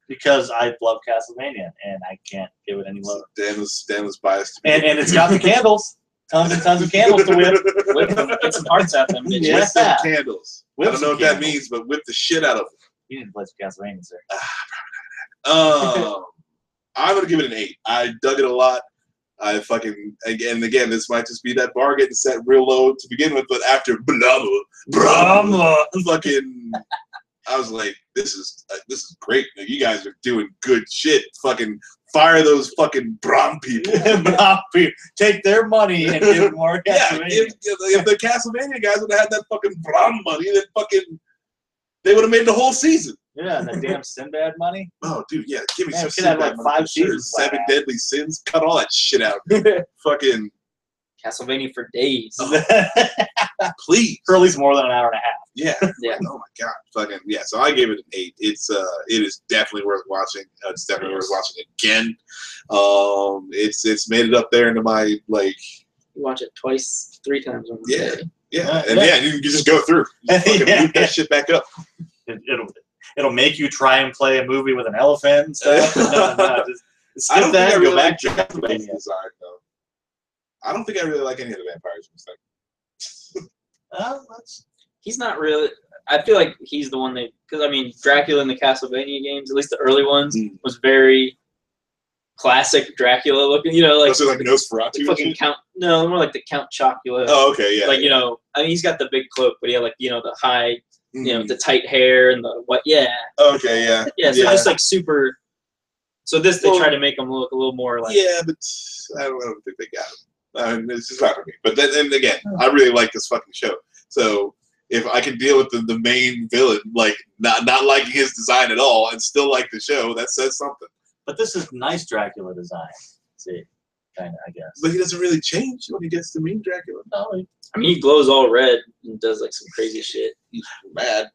because I love Castlevania and I can't give it any lower. Dan was biased. And it's got the candles, tons and tons of candles to whip. Get some hearts at them. Whip some candles. I don't know what that means, but whip the shit out of them. You didn't play Castlevania, sir. I'm gonna give it an 8. I dug it a lot. I fucking again, this might just be that bar getting set real low to begin with, but after Brahma, fucking, I was like, this is great. Like, you guys are doing good shit. Fucking fire those fucking Brahm people. Take their money and give more Castlevania. If the Castlevania guys would have had that fucking Brahm money, then fucking they would have made the whole season. Yeah, and the damn Sinbad money. Oh, dude, yeah, give me some Sinbad money. 5 seasons. 7 deadly sins. Cut all that shit out. Fucking Castlevania for days. Please. For at least more than an hour and a half. Yeah. Yeah. Oh my god. Fucking yeah. So I gave it an 8. It is definitely worth watching. It's definitely worth watching again. It's made it up there into my You watch it twice, 3 times. Yeah. You can just go through. Just fucking loop that shit back up. It'll make you try and play a movie with an elephant and stuff. No, just I don't think I really like Castlevania. though. I don't think I really like any of the vampires and stuff. He's not really. I feel like he's the one because Dracula in the Castlevania games, at least the early ones, was very classic Dracula looking. So like Nosferatu. Fucking Count. No, more like the Count Chocula. Oh, okay, yeah. He's got the big cloak, but he had the high. The tight hair and the what? Yeah. Okay. Yeah. Yeah. So just super. So they try to make him look a little more like. Yeah, but I don't think they got him. It's just not for me. But then again, I really like this fucking show. So if I can deal with the main villain, like not liking his design at all, and still like the show, that says something. But this is nice Dracula design. See, kind of, I guess. But he doesn't really change when he gets to mean Dracula. No, I mean, he glows all red and does like some crazy shit. He's mad.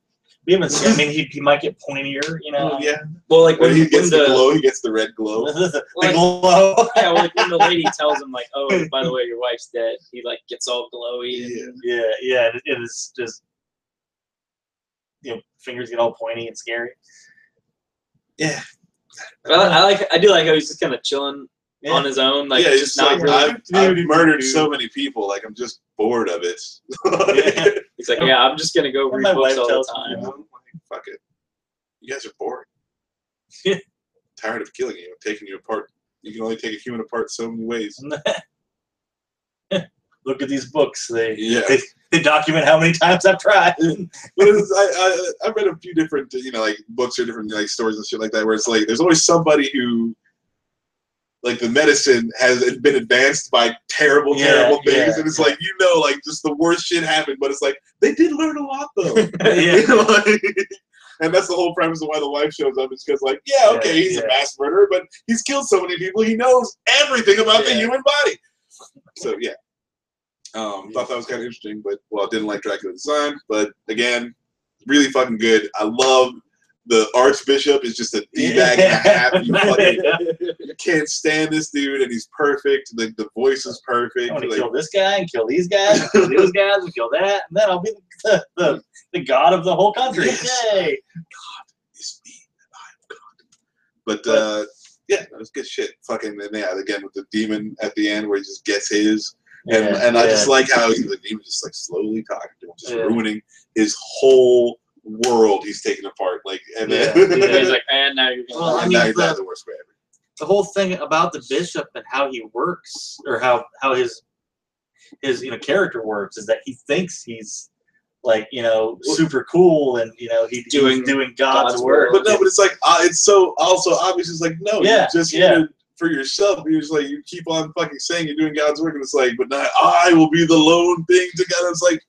we haven't seen. I mean, he might get pointier, you know. Yeah. Well, like when he gets the glow, he gets the red glow. the like, glow. yeah, like when the lady tells him like, "Oh, by the way, your wife's dead," he like gets all glowy. And, Yeah. It is just, fingers get all pointy and scary. Yeah. But I do like how he's just kind of chilling on his own, like just not like, really. I've murdered so many people, like I'm just bored of it. He's like, yeah, I'm just gonna go read books all the time. Fuck it. You guys are boring. Tired of killing you, taking you apart. You can only take a human apart so many ways. Look at these books. They They document how many times I've tried. But I've read a few different, like books or different like stories and shit like that, where it's like there's always somebody who, like, the medicine has been advanced by terrible things, and it's like like just the worst shit happened, but it's like they did learn a lot though. And that's the whole premise of why the wife shows up. Is because like he's a mass murderer, but he's killed so many people, he knows everything about the human body. So thought that was kind of interesting, but didn't like Dracula design. But again, really fucking good. I love the Archbishop is just a D-bag and a half. You can't stand this dude, and he's perfect. The voice is perfect. I'm gonna kill this guy and kill these guys, and kill those guys and kill that, and then I'll be the god of the whole country. Yay! God is me, and I am God. But it was good shit. Fucking again with the demon at the end where he just gets his. And I just like how the demon just like slowly talking to him, just ruining his whole world. He's taking apart, like, and then he's like, and now you're gonna. Now he's the worst way ever. The whole thing about the bishop and how he works, or how his character works, is that he thinks he's like super cool, and he's doing God's work. But it's like it's so also obvious. It's like no, you just for yourself, you're just like, you keep on fucking saying you're doing God's work, and it's like, but now I will be the lone thing together. It's like,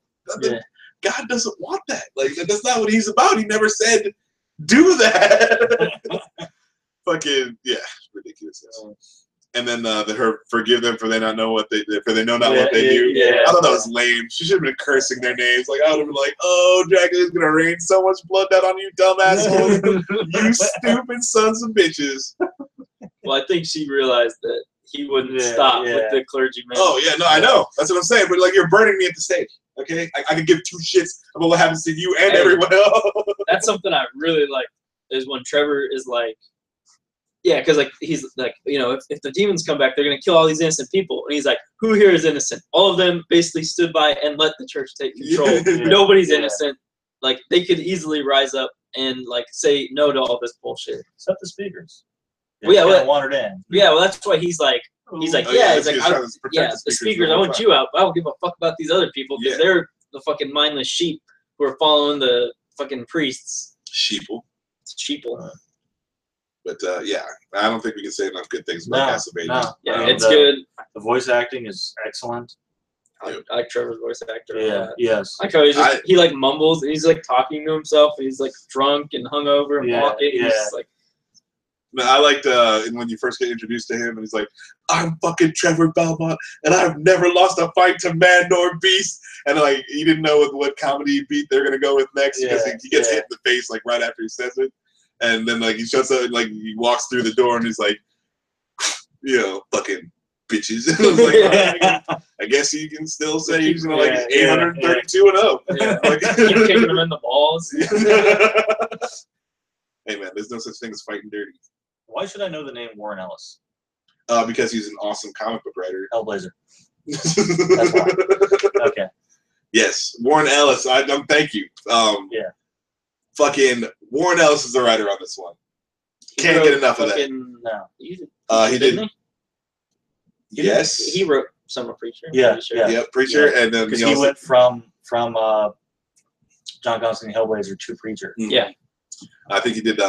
God doesn't want that. Like, that's not what he's about. He never said, do that. Fucking, ridiculous. And then her forgive them for they not know what they did, for they know not what they do. I thought that was lame. She should have been cursing their names. Like, I would have been like, oh, Dracula's going to rain so much blood down on you, dumb assholes. You stupid sons of bitches. Well, I think she realized that he wouldn't stop with the clergyman. Oh, yeah, no, I know. That's what I'm saying. But, like, you're burning me at the stake, okay? I can give two shits about what happens to you and everyone else. That's something I really like, is when Trevor is like, because, like, he's like, if the demons come back, they're going to kill all these innocent people. And he's like, who here is innocent? All of them basically stood by and let the church take control. Nobody's innocent. Like, they could easily rise up and, like, say no to all this bullshit. Except the speakers. Wandered in. Yeah, well, that's why he's like, the speakers. I want you out. But I don't give a fuck about these other people because they're the fucking mindless sheep who are following the fucking priests. Sheeple. But I don't think we can say enough good things about Castlevania. No. Yeah, it's good. The voice acting is excellent. I like Trevor's voice actor. Yes. I like how he like mumbles and he's like talking to himself and he's like drunk and hungover and walking. Yeah. He's just, like. I liked when you first get introduced to him, and he's like, "I'm fucking Trevor Belmont, and I've never lost a fight to man nor beast." And like, he didn't know what comedy beat they're gonna go with next because he gets hit in the face like right after he says it, and then like he shuts up and like he walks through the door and he's like, fucking bitches. I guess you can still say he's 832-0. Keep kicking him in the balls. Hey man, there's no such thing as fighting dirty. Why should I know the name Warren Ellis? Because he's an awesome comic book writer. Hellblazer. That's why. Okay. Yes, Warren Ellis. Thank you. Fucking Warren Ellis is the writer on this one. Can't get enough of that. No. He did. Yes. He wrote Summer Preacher. Yeah. Preacher, and then because he went from John Constantine Hellblazer to Preacher. Yeah. I think he did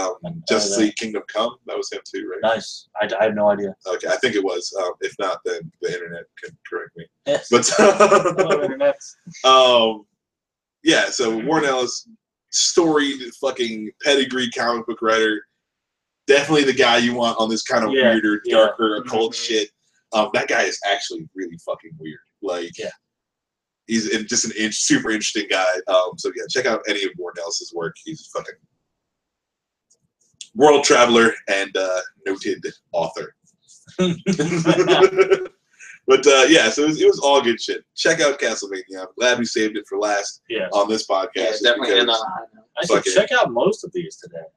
Justice League Kingdom Come. That was him too, right? Nice. I have no idea. Okay, I think it was. If not, then the internet can correct me. Yes. But Hello, internet. Yeah. So Warren Ellis, storied fucking pedigree comic book writer. Definitely the guy you want on this kind of weirder, darker, occult shit. That guy is actually really fucking weird. Like, he's just an super interesting guy. So yeah, check out any of Warren Ellis's work. He's a fucking world traveler and noted author. But yeah, so it was all good shit. Check out Castlevania. I'm glad we saved it for last on this podcast. Yeah, definitely end on a high note. I should check out most of these today.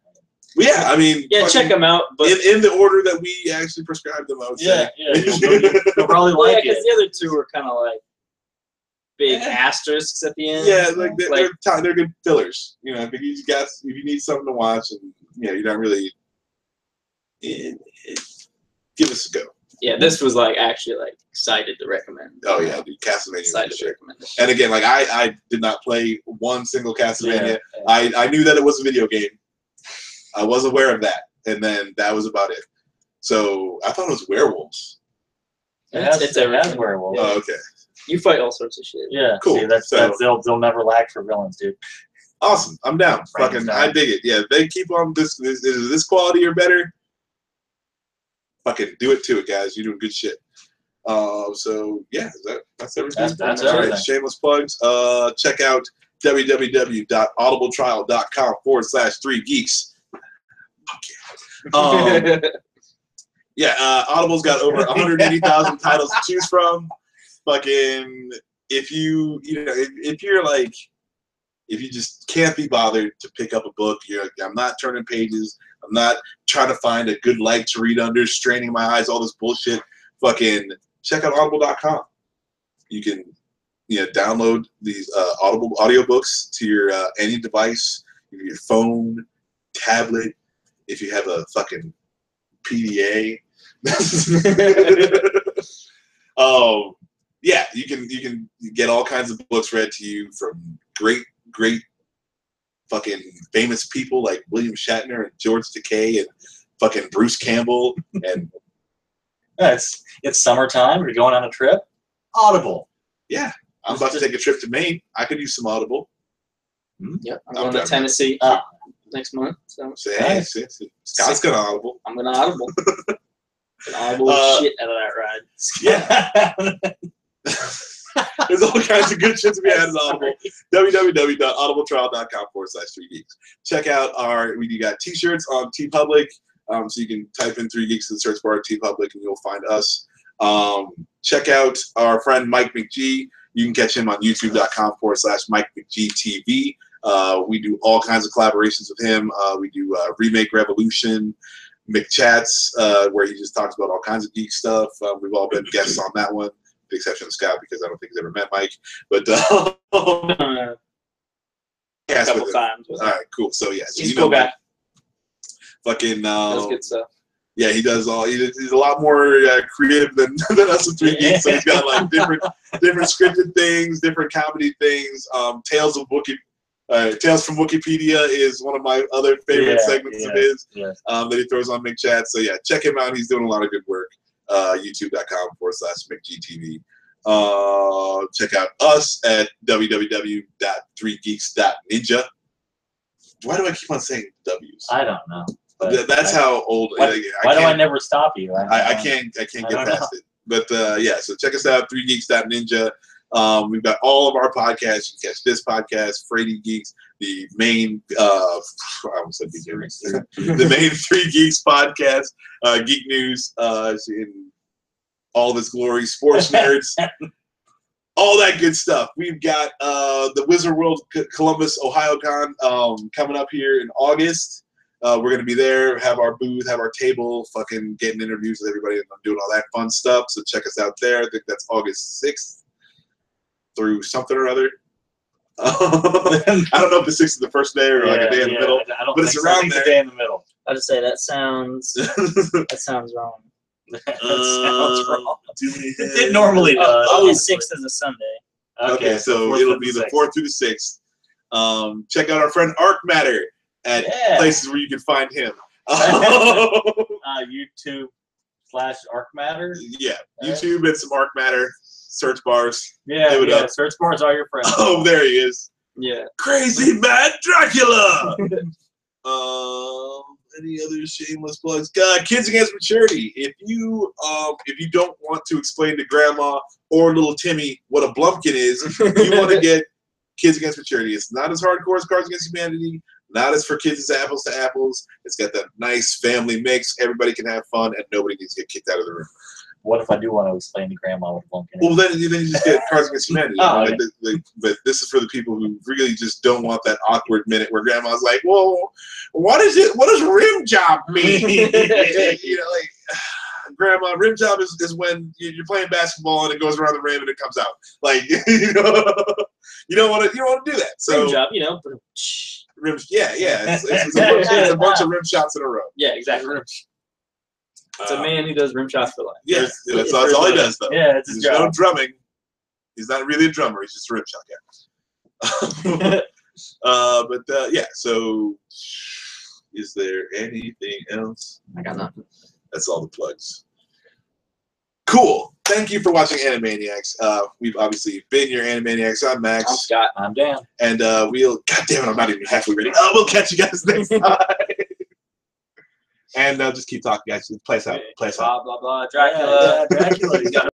Yeah, I mean, check them out, but in the order that we actually prescribed them, I would say. You'll probably like it. Because the other two were kind of like big asterisks at the end. Yeah, like they're good fillers. You know, if you need something to watch, and you're not really, give us a go. Yeah, this was like actually like excited to recommend. Oh yeah, dude, Castlevania. Excited to recommend this. And again, like I did not play one single Castlevania. I knew that it was a video game. I was aware of that, and then that was about it. So I thought it was werewolves. It's a werewolf. Oh, okay. You fight all sorts of shit. Yeah, cool. See, they'll never lack for villains, dude. Awesome. I'm down. Fucking, I dig it. Yeah, they keep on this quality or better. Fucking do it to it, guys. You're doing good shit. So yeah, that's everything. That's all everything. Right, shameless plugs. Check out www.audibletrial.com/3geeks. Audible's got over 180,000 titles to choose from. Fucking, if you just can't be bothered to pick up a book, you're like, I'm not turning pages. I'm not trying to find a good light to read under, straining my eyes, all this bullshit. Fucking check out audible.com. You can download these Audible audiobooks to your any device, your phone, tablet. If you have a fucking PDA. Yeah, you can get all kinds of books read to you from great fucking famous people like William Shatner and George Takei and fucking Bruce Campbell and it's summertime. You're going on a trip. Audible. Yeah, I'm about to take a trip to Maine. I could use some Audible. Yep, I'm going to Tennessee next month. So Scott's gonna Audible. I'm gonna Audible. Audible shit out of that ride. Yeah. There's all kinds of good shit to be had in Audible. www.audibletrial.com/3geeks. Check out we got t-shirts on TeePublic. So you can type in 3 Geeks in the search bar at TeePublic and you'll find us. Check out our friend Mike McGee. You can catch him on youtube.com/Mike McGee TV. We do all kinds of collaborations with him. We do Remake Revolution, McChats, where he just talks about all kinds of geek stuff. We've all been guests on that one, with the exception of Scott, because I don't think he's ever met Mike. But a couple times. All right, cool. So yeah, he's a cool guy. Fucking does good stuff. Yeah, he does all. He's a lot more creative than us in 3 Geeks. So he's got like different scripted things, different comedy things. Tales from Wikipedia is one of my other favorite segments of his that he throws on McChat. So yeah, check him out. He's doing a lot of good work. YouTube.com/McGTV. Check out us at www.3geeks.ninja. Why do I keep on saying W's? I don't know. That's how old. Why do I never stop you? I can't get past it. But yeah, so check us out, 3geeks.ninja. We've got all of our podcasts. You can catch this podcast, Frady Geeks, the main I almost said the main 3 Geeks podcast, Geek News in all of its glory, sports nerds, all that good stuff. We've got the Wizard World Columbus, Ohio Con coming up here in August. We're going to be there, have our booth, have our table, fucking getting interviews with everybody and doing all that fun stuff. So check us out there. I think that's August 6th through something or other. I don't know if the 6th is the first day or like a day in the middle, but it's around there. A day in the middle. I just say that sounds wrong. That sounds wrong. It normally does. August 6th is a Sunday. Okay, so it'll be the 4th through the 6th. Check out our friend Arc Matter at Yeah. places where you can find him. YouTube/Arc Matter. Yeah, YouTube and some Arc Matter search bars. Yeah, Give it up. search bars are your friends. Oh, there he is. Yeah. Crazy Mad Dracula. Any other shameless plugs? Kids Against Maturity. If you don't want to explain to Grandma or little Timmy what a Blumpkin is, you want to get Kids Against Maturity. It's not as hardcore as Cards Against Humanity. Not as for kids as Apples to Apples. It's got that nice family mix. Everybody can have fun, and nobody needs to get kicked out of the room. What if I do want to explain to Grandma what a Blumpkin is? Well, then you just get Cards Against Humanity. Okay. But this is for the people who really just don't want that awkward minute where Grandma's like, "Well, what is it? What does rim job mean?" Grandma, rim job is when you're playing basketball and it goes around the rim and it comes out. Like, you don't want to do that. So Rim job, rims, yeah. It's a bunch of rim shots in a row. Yeah, exactly. It's a man who does rim shots for life. Yeah, that's all he does, though. Yeah, it's his There's job. no drumming. He's not really a drummer. He's just a rim shot guy. Yeah. So, is there anything else? I got nothing. That's all the plugs. Cool. Thank you for watching Anime-Niacs. We've obviously been your Anime-Niacs. I'm Max. I'm Scott. I'm Dan. And God damn it, I'm not even halfway ready. We'll catch you guys next time. And just keep talking, guys. Play us out. Blah, blah, blah. Dracula. Dracula.